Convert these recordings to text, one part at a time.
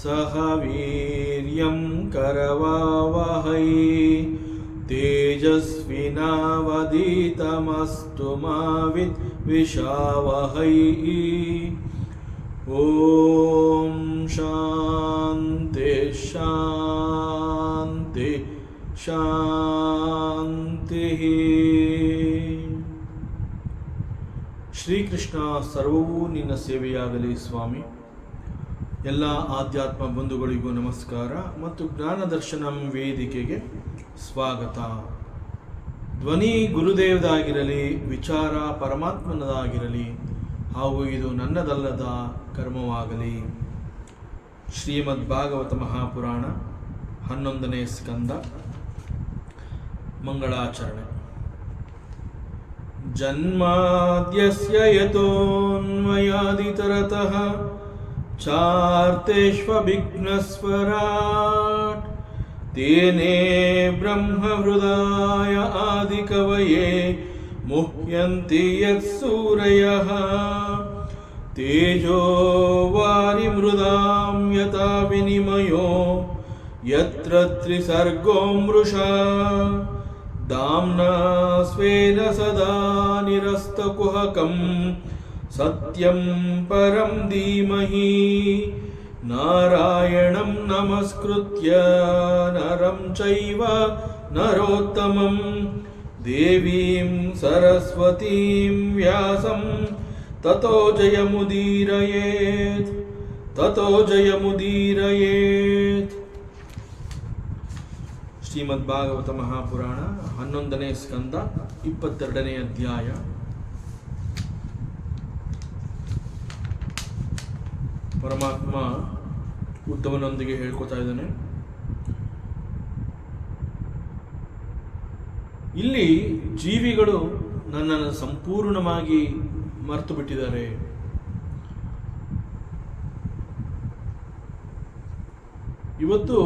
ಸಹ ವೀರ್ಯಂ ಕರವಾವಹೈ ತೇಜಸ್ವಿನಾವಧೀತಮಸ್ತು ಮಾ ವಿದ್ವಿಷಾವಹೈ. ಓಂ ಶಾಂತಿ ಶಾಂತಿ ಶಾಂತಿ. ಶ್ರೀಕೃಷ್ಣ, ಸರ್ವವೂ ನಿನ್ನ ಸೇವೆಯಾಗಲಿ ಸ್ವಾಮಿ. ಎಲ್ಲ ಆಧ್ಯಾತ್ಮ ಬಂಧುಗಳಿಗೂ ನಮಸ್ಕಾರ ಮತ್ತು ಜ್ಞಾನದರ್ಶನಂ ವೇದಿಕೆಗೆ ಸ್ವಾಗತ. ಧ್ವನಿ ಗುರುದೇವದಾಗಿರಲಿ, ವಿಚಾರ ಪರಮಾತ್ಮನದಾಗಿರಲಿ, ಹಾಗೂ ಇದು ನನ್ನದಲ್ಲದ ಕರ್ಮವಾಗಲಿ. ಶ್ರೀಮದ್ ಭಾಗವತ ಮಹಾಪುರಾಣ 11ನೇ ಸ್ಕಂದ, ಮಂಗಳಾಚರಣೆ. ಜನ್ಮಾದ್ಯಸ್ಯ ಯತೋನ್ಮಯಾದಿತರತಃ ಚಾರ್ತೇಷ್ವಭಿಘ್ನಸ್ವರಾಟ್ ತೇನೇ ಬ್ರಹ್ಮಹೃದಾಯ ಆದಿಕವಯೇ ಮುಹ್ಯಂತಿ ಯತ್ಸೂರಯಃ ತೇಜೋ ವಾರಿಮೃದಾಂ ಯಥಾ ವಿನಿಮಯೋ ಯತ್ರ ತ್ರಿಸರ್ಗೋ ಮೃಷಾ ದಾಮ್ನಾ ಸ್ವೇನ ಸದಾ ನಿರಸ್ತಕುಹಕಂ ಸತ್ಯಂ ಪರಂ ಧೀಮಹಿ. ನಾರಾಯಣಂ ನಮಸ್ಕೃತ್ಯ ನರಂ ಚೈವ ನರೋತ್ತಮಂ ದೇವೀಂ ಸರಸ್ವತೀಂ ವ್ಯಾಸಂ ತತೋ ಜಯಮುದೀರಯೇತ್ ತತೋ ಜಯಮುದೀರಯೇತ್. ಶ್ರೀಮದ್ ಭಾಗವತ ಮಹಾಪುರಾಣ 11ನೇ ಸ್ಕಂದ 22ನೇ ಅಧ್ಯಾಯ. ಪರಮಾತ್ಮ ಉದ್ಧವನೊಂದಿಗೆ ಹೇಳ್ಕೊತಾ ಇದ್ದಾನೆ. ಇಲ್ಲಿ ಜೀವಿಗಳು ನನ್ನನ್ನು ಸಂಪೂರ್ಣವಾಗಿ ಮರೆತು ಬಿಟ್ಟಿದ್ದಾರೆ. ಇವತ್ತು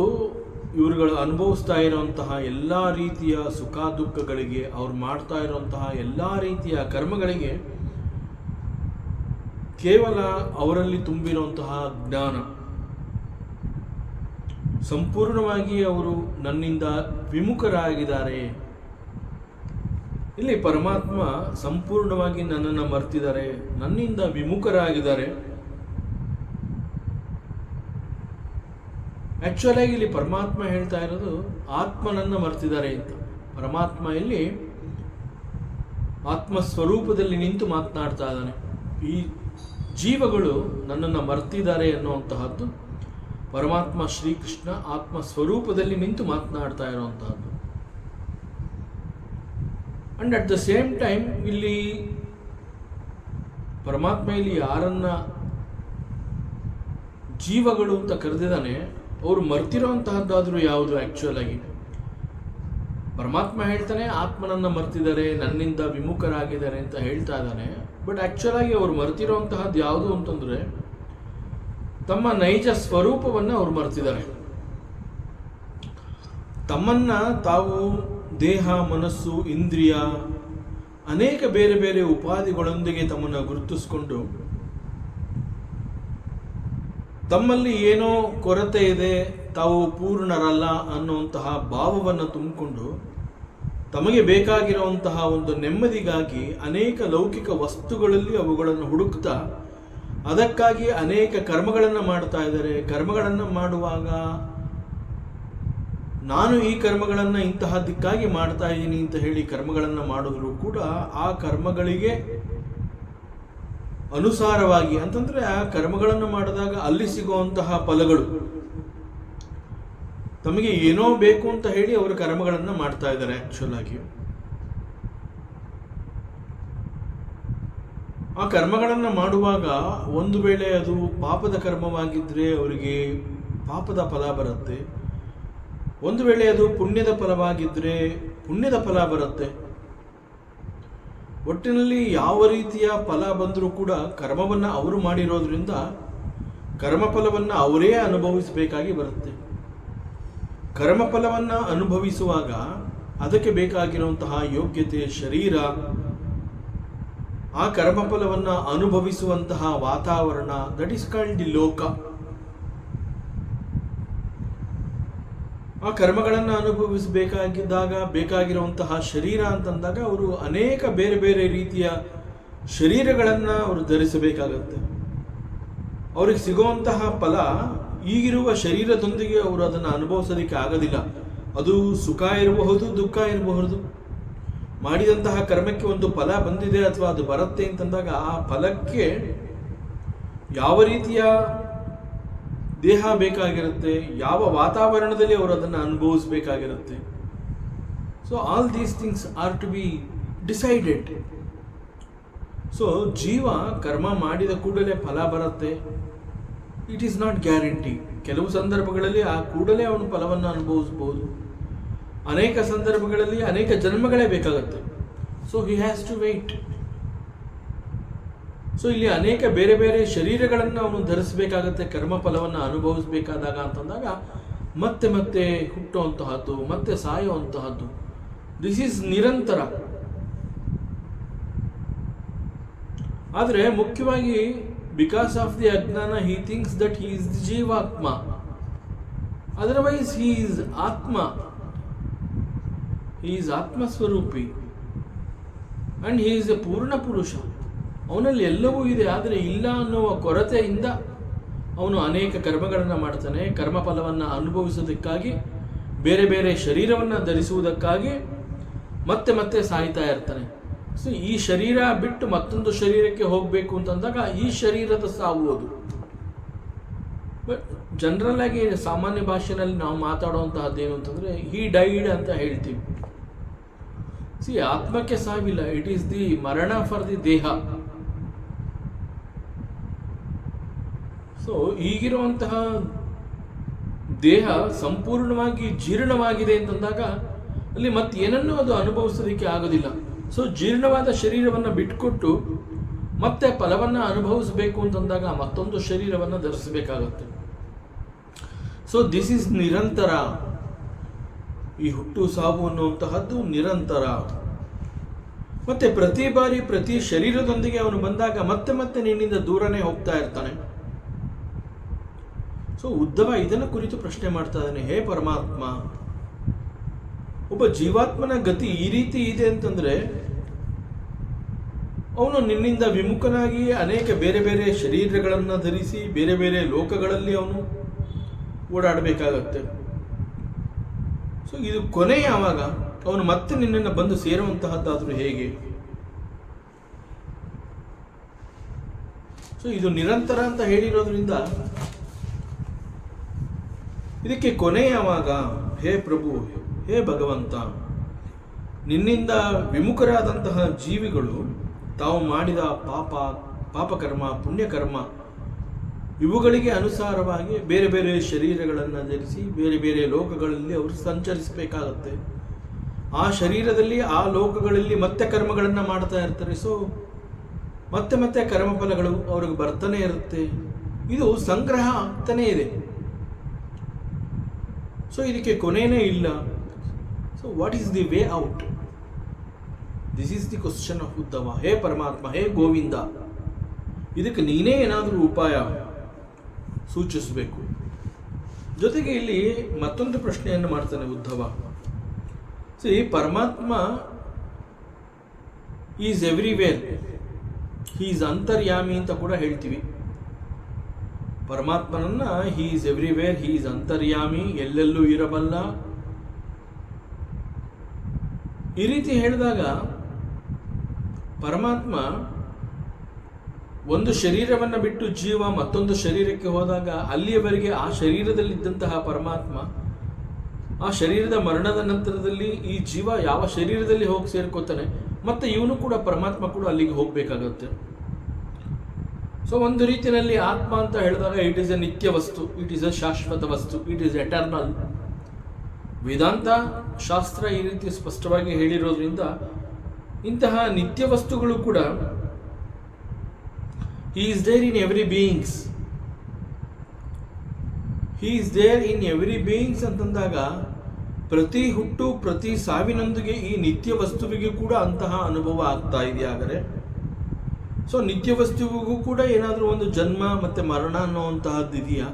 ಇವರುಗಳು ಅನುಭವಿಸ್ತಾ ಇರುವಂತಹ ಎಲ್ಲ ರೀತಿಯ ಸುಖ ದುಃಖಗಳಿಗೆ, ಅವ್ರು ಮಾಡ್ತಾ ಇರುವಂತಹ ಎಲ್ಲ ರೀತಿಯ ಕರ್ಮಗಳಿಗೆ ಕೇವಲ ಅವರಲ್ಲಿ ತುಂಬಿರುವಂತಹ ಜ್ಞಾನ, ಸಂಪೂರ್ಣವಾಗಿ ಅವರು ನನ್ನಿಂದ ವಿಮುಖರಾಗಿದ್ದಾರೆ. ಇಲ್ಲಿ ಪರಮಾತ್ಮ ಸಂಪೂರ್ಣವಾಗಿ ನನ್ನನ್ನು ಮರ್ತಿದ್ದಾರೆ, ನನ್ನಿಂದ ವಿಮುಖರಾಗಿದ್ದಾರೆ. ಆಕ್ಚುಲ್ ಆಗಿ ಇಲ್ಲಿ ಪರಮಾತ್ಮ ಹೇಳ್ತಾ ಇರೋದು ಆತ್ಮನನ್ನು ಮರ್ತಿದ್ದಾರೆ ಅಂತ. ಪರಮಾತ್ಮ ಇಲ್ಲಿ ಆತ್ಮ ಸ್ವರೂಪದಲ್ಲಿ ನಿಂತು ಮಾತನಾಡ್ತಾ ಇದ್ದಾನೆ. ಈ ಜೀವಗಳು ನನ್ನನ್ನು ಮರ್ತಿದ್ದಾರೆ ಅನ್ನುವಂತಹದ್ದು ಪರಮಾತ್ಮ ಶ್ರೀಕೃಷ್ಣ ಆತ್ಮ ಸ್ವರೂಪದಲ್ಲಿ ನಿಂತು ಮಾತನಾಡ್ತಾ ಇರುವಂತಹದ್ದು. And at the same time ಇಲ್ಲಿ ಪರಮಾತ್ಮ ಇಲ್ಲಿ ಯಾರನ್ನ ಜೀವಗಳು ಅಂತ ಕರೆದಿದ್ದಾನೆ, ಅವರು ಮರ್ತಿರೋಂತಹದ್ದಾದ್ರೂ ಯಾವುದು? ಆಕ್ಚುಯಲ್ ಆಗಿ ಪರಮಾತ್ಮ ಹೇಳ್ತಾನೆ ಆತ್ಮನನ್ನ ಮರ್ತಿದ್ದಾರೆ, ನನ್ನಿಂದ ವಿಮುಖರಾಗಿದ್ದಾರೆ ಅಂತ ಹೇಳ್ತಾ ಇದ್ದಾನೆ. ಬಟ್ ಆಕ್ಚುಯಲ್ ಆಗಿ ಅವರು ಮರ್ತಿರೋಂತಹದ್ದು ಯಾವುದು ಅಂತಂದ್ರೆ ತಮ್ಮ ನೈಜ ಸ್ವರೂಪವನ್ನು ಅವರು ಮರ್ತಿದ್ದಾರೆ. ತಮ್ಮನ್ನ ತಾವು ದೇಹ, ಮನಸ್ಸು, ಇಂದ್ರಿಯ, ಅನೇಕ ಬೇರೆ ಬೇರೆ ಉಪಾಧಿಗಳೊಂದಿಗೆ ತಮ್ಮನ್ನು ಗುರುತಿಸಿಕೊಂಡು ತಮ್ಮಲ್ಲಿ ಏನೋ ಕೊರತೆ ಇದೆ, ತಾವು ಪೂರ್ಣರಲ್ಲ ಅನ್ನುವಂತಹ ಭಾವವನ್ನು ತುಂಬಿಕೊಂಡು ತಮಗೆ ಬೇಕಾಗಿರುವಂತಹ ಒಂದು ನೆಮ್ಮದಿಗಾಗಿ ಅನೇಕ ಲೌಕಿಕ ವಸ್ತುಗಳಲ್ಲಿ ಅವುಗಳನ್ನು ಹುಡುಕ್ತಾ ಅದಕ್ಕಾಗಿ ಅನೇಕ ಕರ್ಮಗಳನ್ನು ಮಾಡ್ತಾ ಇದ್ದಾರೆ. ಕರ್ಮಗಳನ್ನು ಮಾಡುವಾಗ ನಾನು ಈ ಕರ್ಮಗಳನ್ನು ಇಂತಹದ್ದಕ್ಕಾಗಿ ಮಾಡ್ತಾ ಇದ್ದೀನಿ ಅಂತ ಹೇಳಿ ಕರ್ಮಗಳನ್ನು ಮಾಡಿದ್ರು ಕೂಡ ಆ ಕರ್ಮಗಳಿಗೆ ಅನುಸಾರವಾಗಿ ಅಂತಂದ್ರೆ ಆ ಕರ್ಮಗಳನ್ನು ಮಾಡಿದಾಗ ಅಲ್ಲಿ ಸಿಗುವಂತಹ ಫಲಗಳು ತಮಗೆ ಏನೋ ಬೇಕು ಅಂತ ಹೇಳಿ ಅವರು ಕರ್ಮಗಳನ್ನು ಮಾಡ್ತಾ ಇದ್ದಾರೆ. ಆಕ್ಚುಲ್ ಆಗಿ ಆ ಕರ್ಮಗಳನ್ನು ಮಾಡುವಾಗ ಒಂದು ವೇಳೆ ಅದು ಪಾಪದ ಕರ್ಮವಾಗಿದ್ರೆ ಅವರಿಗೆ ಪಾಪದ ಫಲ ಬರುತ್ತೆ, ಒಂದು ವೇಳೆ ಅದು ಪುಣ್ಯದ ಫಲವಾಗಿದ್ರೆ ಪುಣ್ಯದ ಫಲ ಬರುತ್ತೆ. ಒಟ್ಟಿನಲ್ಲಿ ಯಾವ ರೀತಿಯ ಫಲ ಬಂದರೂ ಕೂಡ ಕರ್ಮವನ್ನು ಅವರು ಮಾಡಿರೋದ್ರಿಂದ ಕರ್ಮಫಲವನ್ನು ಅವರೇ ಅನುಭವಿಸಬೇಕಾಗಿ ಬರುತ್ತೆ. ಕರ್ಮಫಲವನ್ನು ಅನುಭವಿಸುವಾಗ ಅದಕ್ಕೆ ಬೇಕಾಗಿರುವಂತಹ ಯೋಗ್ಯತೆ, ಶರೀರ, ಆ ಕರ್ಮಫಲವನ್ನು ಅನುಭವಿಸುವಂತಹ ವಾತಾವರಣ, ದಟ್ ಇಸ್ ಕಾಲ್ಡ್ ದಿ ಲೋಕ. ಆ ಕರ್ಮಗಳನ್ನು ಅನುಭವಿಸಬೇಕಾಗಿದ್ದಾಗ ಬೇಕಾಗಿರುವಂತಹ ಶರೀರ ಅಂತಂದಾಗ ಅವರು ಅನೇಕ ಬೇರೆ ಬೇರೆ ರೀತಿಯ ಶರೀರಗಳನ್ನು ಅವರು ಧರಿಸಬೇಕಾಗತ್ತೆ. ಅವ್ರಿಗೆ ಸಿಗುವಂತಹ ಫಲ ಈಗಿರುವ ಶರೀರದೊಂದಿಗೆ ಅವರು ಅದನ್ನು ಅನುಭವಿಸೋದಕ್ಕೆ ಆಗೋದಿಲ್ಲ. ಅದು ಸುಖ ಇರಬಹುದು, ದುಃಖ ಇರಬಹುದು. ಮಾಡಿದಂತಹ ಕರ್ಮಕ್ಕೆ ಒಂದು ಫಲ ಬಂದಿದೆ ಅಥವಾ ಅದು ಬರುತ್ತೆ ಅಂತಂದಾಗ ಆ ಫಲಕ್ಕೆ ಯಾವ ರೀತಿಯ ದೇಹ ಬೇಕಾಗಿರುತ್ತೆ, ಯಾವ ವಾತಾವರಣದಲ್ಲಿ ಅವರು ಅದನ್ನು ಅನುಭವಿಸಬೇಕಾಗಿರುತ್ತೆ. So all these things are to be decided. So ಜೀವ ಕರ್ಮ ಮಾಡಿದ ಕೂಡಲೇ ಫಲ ಬರುತ್ತೆ, ಇಟ್ ಈಸ್ ನಾಟ್ ಗ್ಯಾರಂಟಿ. ಕೆಲವು ಸಂದರ್ಭಗಳಲ್ಲಿ ಆ ಕೂಡಲೇ ಅವನು ಫಲವನ್ನು ಅನುಭವಿಸ್ಬೋದು, ಅನೇಕ ಸಂದರ್ಭಗಳಲ್ಲಿ ಅನೇಕ ಜನ್ಮಗಳೇ ಬೇಕಾಗುತ್ತೆ. So he has to wait. So ಇಲ್ಲಿ ಅನೇಕ ಬೇರೆ ಬೇರೆ ಶರೀರಗಳನ್ನು ಅವನು ಧರಿಸಬೇಕಾಗತ್ತೆ ಕರ್ಮ ಫಲವನ್ನು ಅನುಭವಿಸಬೇಕಾದಾಗ ಅಂತಂದಾಗ ಮತ್ತೆ ಮತ್ತೆ ಹುಟ್ಟುವಂತಹದ್ದು, ಮತ್ತೆ ಸಾಯುವಂತಹದ್ದು. ದಿಸ್ ಈಸ್ ನಿರಂತರ. ಆದರೆ ಮುಖ್ಯವಾಗಿ ಬಿಕಾಸ್ ಆಫ್ ದಿ ಅಜ್ಞಾನ he thinks that he is the ಜೀವಾತ್ಮ. ಅದರ್ವೈಸ್ ಹಿ ಈಸ್ ಆತ್ಮ, ಹಿ ಈಸ್ ಆತ್ಮಸ್ವರೂಪಿ ಅಂಡ್ ಹಿ ಈಸ್ ಎ ಪೂರ್ಣ ಪುರುಷ. ಅವನಲ್ಲಿ ಎಲ್ಲವೂ ಇದೆ, ಆದರೆ ಇಲ್ಲ ಅನ್ನುವ ಕೊರತೆಯಿಂದ ಅವನು ಅನೇಕ ಕರ್ಮಗಳನ್ನು ಮಾಡ್ತಾನೆ. ಕರ್ಮಫಲವನ್ನು ಅನುಭವಿಸೋದಕ್ಕಾಗಿ ಬೇರೆ ಬೇರೆ ಶರೀರವನ್ನು ಧರಿಸುವುದಕ್ಕಾಗಿ ಮತ್ತೆ ಮತ್ತೆ ಸಾಯ್ತಾ ಇರ್ತಾನೆ. ಸೊ ಈ ಶರೀರ ಬಿಟ್ಟು ಮತ್ತೊಂದು ಶರೀರಕ್ಕೆ ಹೋಗಬೇಕು ಅಂತಂದಾಗ ಈ ಶರೀರದ ಸಾವು ಅದು. ಬಟ್ ಜನರಲ್ ಆಗಿ ಸಾಮಾನ್ಯ ಭಾಷೆಯಲ್ಲಿ ನಾವು ಮಾತಾಡುವಂತಹದ್ದು ಏನು ಅಂತಂದರೆ ಹಿ ಡೈಡ್ ಅಂತ ಹೇಳ್ತೀವಿ. ಸಿ ಆತ್ಮಕ್ಕೆ ಸಾವಿಲ್ಲ, ಇಟ್ ಈಸ್ ದಿ ಮರಣ ಫಾರ್ ದಿ ದೇಹ. ಸೊ ಈಗಿರುವಂತಹ ದೇಹ ಸಂಪೂರ್ಣವಾಗಿ ಜೀರ್ಣವಾಗಿದೆ ಅಂತಂದಾಗ ಅಲ್ಲಿ ಮತ್ತೆ ಏನನ್ನೂ ಅದು ಅನುಭವಿಸೋದಕ್ಕೆ ಆಗೋದಿಲ್ಲ. ಸೊ ಜೀರ್ಣವಾದ ಶರೀರವನ್ನು ಬಿಟ್ಟುಕೊಟ್ಟು ಮತ್ತೆ ಫಲವನ್ನು ಅನುಭವಿಸಬೇಕು ಅಂತಂದಾಗ ಮತ್ತೊಂದು ಶರೀರವನ್ನು ಧರಿಸಬೇಕಾಗುತ್ತೆ. ಸೊ ದಿಸ್ ಈಸ್ ನಿರಂತರ. ಈ ಹುಟ್ಟು ಸಾವು ಅನ್ನುವಂತಹದ್ದು ನಿರಂತರ. ಮತ್ತೆ ಪ್ರತಿ ಬಾರಿ ಪ್ರತಿ ಶರೀರದೊಂದಿಗೆ ಅವನು ಬಂದಾಗ ಮತ್ತೆ ಮತ್ತೆ ನಿನ್ನಿಂದ ದೂರನೇ ಹೋಗ್ತಾ ಇರ್ತಾನೆ. ಸೊ ಉದ್ಧವ ಇದನ್ನು ಕುರಿತು ಪ್ರಶ್ನೆ ಮಾಡ್ತಾ ಇದ್ದಾನೆ, ಹೇ ಪರಮಾತ್ಮ, ಒಬ್ಬ ಜೀವಾತ್ಮನ ಗತಿ ಈ ರೀತಿ ಇದೆ ಅಂತಂದ್ರೆ ಅವನು ನಿನ್ನಿಂದ ವಿಮುಖನಾಗಿ ಅನೇಕ ಬೇರೆ ಬೇರೆ ಶರೀರಗಳನ್ನು ಧರಿಸಿ ಬೇರೆ ಬೇರೆ ಲೋಕಗಳಲ್ಲಿ ಅವನು ಓಡಾಡಬೇಕಾಗತ್ತೆ. ಸೊ ಇದು ಕೊನೆ ಯಾವಾಗ? ಅವನು ಮತ್ತೆ ನಿನ್ನನ್ನು ಬಂದು ಸೇರುವಂತಹದ್ದಾದರೂ ಹೇಗೆ? ಸೊ ಇದು ನಿರಂತರ ಅಂತ ಹೇಳಿರೋದ್ರಿಂದ ಇದಕ್ಕೆ ಕೊನೆ ಯಾವಾಗ? ಹೇ ಪ್ರಭು, ಹೇ ಭಗವಂತ, ನಿನ್ನಿಂದ ವಿಮುಖರಾದಂತಹ ಜೀವಿಗಳು ತಾವು ಮಾಡಿದ ಪಾಪಕರ್ಮ ಪುಣ್ಯಕರ್ಮ ಇವುಗಳಿಗೆ ಅನುಸಾರವಾಗಿ ಬೇರೆ ಬೇರೆ ಶರೀರಗಳನ್ನು ಧರಿಸಿ ಬೇರೆ ಬೇರೆ ಲೋಕಗಳಲ್ಲಿ ಅವರು ಸಂಚರಿಸಬೇಕಾಗತ್ತೆ. ಆ ಶರೀರದಲ್ಲಿ ಆ ಲೋಕಗಳಲ್ಲಿ ಮತ್ತೆ ಕರ್ಮಗಳನ್ನು ಮಾಡ್ತಾ ಇರ್ತಾರೆ. ಸೊ ಮತ್ತೆ ಮತ್ತೆ ಕರ್ಮಫಲಗಳು ಅವ್ರಿಗೆ ಬರ್ತಾನೆ ಇರುತ್ತೆ. ಇದು ಸಂಗ್ರಹ ಆಗ್ತಾನೇ ಇದೆ. ಸೊ ಇದಕ್ಕೆ ಕೊನೆಯೇ ಇಲ್ಲ. So what is the way out? This is the question of Uddhava. ಹೇ ಪರಮಾತ್ಮ, ಹೇ ಗೋವಿಂದ, ಇದಕ್ಕೆ ನೀನೇ ಏನಾದರೂ ಉಪಾಯ ಸೂಚಿಸಬೇಕು. ಜೊತೆಗೆ ಇಲ್ಲಿ ಮತ್ತೊಂದು ಪ್ರಶ್ನೆಯನ್ನು ಮಾಡ್ತಾನೆ ಉದ್ಧವ. ಸಿ ಪರಮಾತ್ಮ ಈಸ್ ಎವ್ರಿವೇರ್, ಹಿ ಈಸ್ ಅಂತರ್ಯಾಮಿ ಅಂತ ಕೂಡ ಹೇಳ್ತೀವಿ. ಪರಮಾತ್ಮನನ್ನ he is everywhere, he is ಅಂತರ್ಯಾಮಿ, ಎಲ್ಲೆಲ್ಲೂ ಇರಬಲ್ಲ. ಈ ರೀತಿ ಹೇಳಿದಾಗ ಪರಮಾತ್ಮ ಒಂದು ಶರೀರವನ್ನು ಬಿಟ್ಟು ಜೀವ ಮತ್ತೊಂದು ಶರೀರಕ್ಕೆ ಹೋದಾಗ ಅಲ್ಲಿಯವರೆಗೆ ಆ ಶರೀರದಲ್ಲಿದ್ದಂತಹ ಪರಮಾತ್ಮ ಆ ಶರೀರದ ಮರಣದ ನಂತರದಲ್ಲಿ ಈ ಜೀವ ಯಾವ ಶರೀರದಲ್ಲಿ ಹೋಗಿ ಸೇರ್ಕೋತಾನೆ ಮತ್ತೆ ಇವನು ಕೂಡ ಪರಮಾತ್ಮ ಕೂಡ ಅಲ್ಲಿಗೆ ಹೋಗಬೇಕಾಗುತ್ತೆ. ಸೊ ಒಂದು ರೀತಿಯಲ್ಲಿ ಆತ್ಮ ಅಂತ ಹೇಳಿದಾಗ ಇಟ್ ಈಸ್ ಎ ನಿತ್ಯ ವಸ್ತು, ಇಟ್ ಈಸ್ ಎ ಶಾಶ್ವತ ವಸ್ತು, ಇಟ್ ಈಸ್ ಎಟರ್ನಲ್. ವೇದಾಂತ ಶಾಸ್ತ್ರ ಈ ರೀತಿ ಸ್ಪಷ್ಟವಾಗಿ ಹೇಳಿರೋದ್ರಿಂದ ಇಂತಹ ನಿತ್ಯ ವಸ್ತುಗಳು ಕೂಡ he is there in every beings, he is there in every beings ಅಂತಂದಾಗ ಪ್ರತಿ ಹುಟ್ಟು ಪ್ರತಿ ಸಾವಿನೊಂದಿಗೆ ಈ ನಿತ್ಯ ವಸ್ತುವಿಗೆ ಕೂಡ ಅಂತಹ ಅನುಭವ ಆಗ್ತಾ ಇದೆಯಾದರೆ ಸೊ ನಿತ್ಯ ವಸ್ತುವಿಗೂ ಕೂಡ ಏನಾದರೂ ಒಂದು ಜನ್ಮ ಮತ್ತೆ ಮರಣ ಅನ್ನುವಂತಹದ್ದು ಇದೆಯಾ?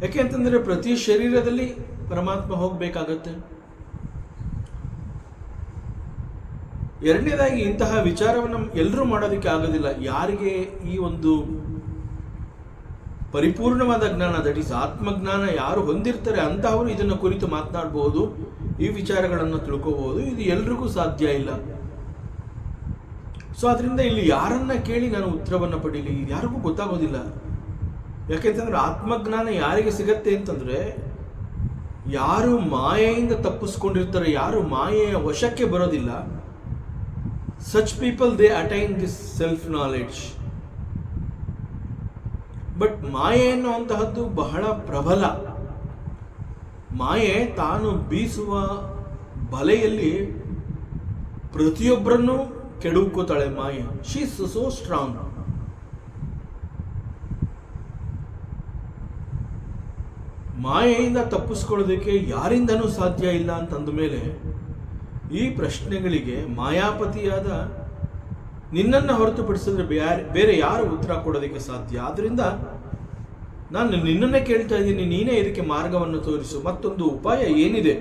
ಯಾಕೆ ಅಂತಂದರೆ ಪ್ರತಿ ಶರೀರದಲ್ಲಿ ಪರಮಾತ್ಮ ಹೋಗಬೇಕಾಗತ್ತೆ. ಎರಡನೇದಾಗಿ ಇಂತಹ ವಿಚಾರವನ್ನು ಎಲ್ಲರೂ ಮಾಡೋದಕ್ಕೆ ಆಗೋದಿಲ್ಲ. ಯಾರಿಗೆ ಈ ಒಂದು ಪರಿಪೂರ್ಣವಾದ ಜ್ಞಾನ, ದಟ್ ಈಸ್ ಆತ್ಮಜ್ಞಾನ ಯಾರು ಹೊಂದಿರ್ತಾರೆ ಅಂತಹವರು ಇದನ್ನು ಕುರಿತು ಮಾತನಾಡಬಹುದು, ಈ ವಿಚಾರಗಳನ್ನು ತಿಳ್ಕೋಬಹುದು. ಇದು ಎಲ್ರಿಗೂ ಸಾಧ್ಯ ಇಲ್ಲ. ಸೊ ಅದರಿಂದ ಇಲ್ಲಿ ಯಾರನ್ನ ಕೇಳಿ ನಾನು ಉತ್ತರವನ್ನು ಪಡೀಲಿ, ಯಾರಿಗೂ ಗೊತ್ತಾಗೋದಿಲ್ಲ. ಯಾಕೆಂತಂದ್ರೆ ಆತ್ಮಜ್ಞಾನ ಯಾರಿಗೆ ಸಿಗತ್ತೆ ಅಂತಂದ್ರೆ ಯಾರು ಮಾಯೆಯಿಂದ ತಪ್ಪಿಸ್ಕೊಂಡಿರ್ತಾರೆ, ಯಾರು ಮಾಯೆಯ ವಶಕ್ಕೆ ಬರೋದಿಲ್ಲ, such people they attain this self knowledge. But ಮಾಯೆ ಎನ್ನುವಂತಹದ್ದು ಬಹಳ ಪ್ರಬಲ. ಮಾಯೆ ತಾನು ಬೀಸುವ ಬಲೆಯಲ್ಲಿ ಪ್ರತಿಯೊಬ್ಬರನ್ನು ಕೆಡುಕೋತಾಳೆ. ಮಾಯೆ ಶಿ ಇಸ್ ಸೋ ಸ್ಟ್ರಾಂಗ್. ಮಾಯೆಯಿಂದ ತಪ್ಪಿಸ್ಕೊಳ್ಳೋದಕ್ಕೆ ಯಾರಿಂದನೂ ಸಾಧ್ಯ ಇಲ್ಲ ಅಂತಂದ ಮೇಲೆ ಈ ಪ್ರಶ್ನೆಗಳಿಗೆ ಮಾಯಾಪತಿಯಾದ ನಿನ್ನನ್ನು ಹೊರತುಪಡಿಸಿದ್ರೆ ಬೇರೆ ಯಾರು ಉತ್ತರ ಕೊಡೋದಕ್ಕೆ ಸಾಧ್ಯ? ಆದ್ರಿಂದ ನಾನು ನಿನ್ನನ್ನೇ ಕೇಳ್ತಾ ಇದ್ದೀನಿ, ನೀನೇ ಇದಕ್ಕೆ ಮಾರ್ಗವನ್ನು ತೋರಿಸು. ಮತ್ತೊಂದು ಉಪಾಯ ಏನಿದೆ?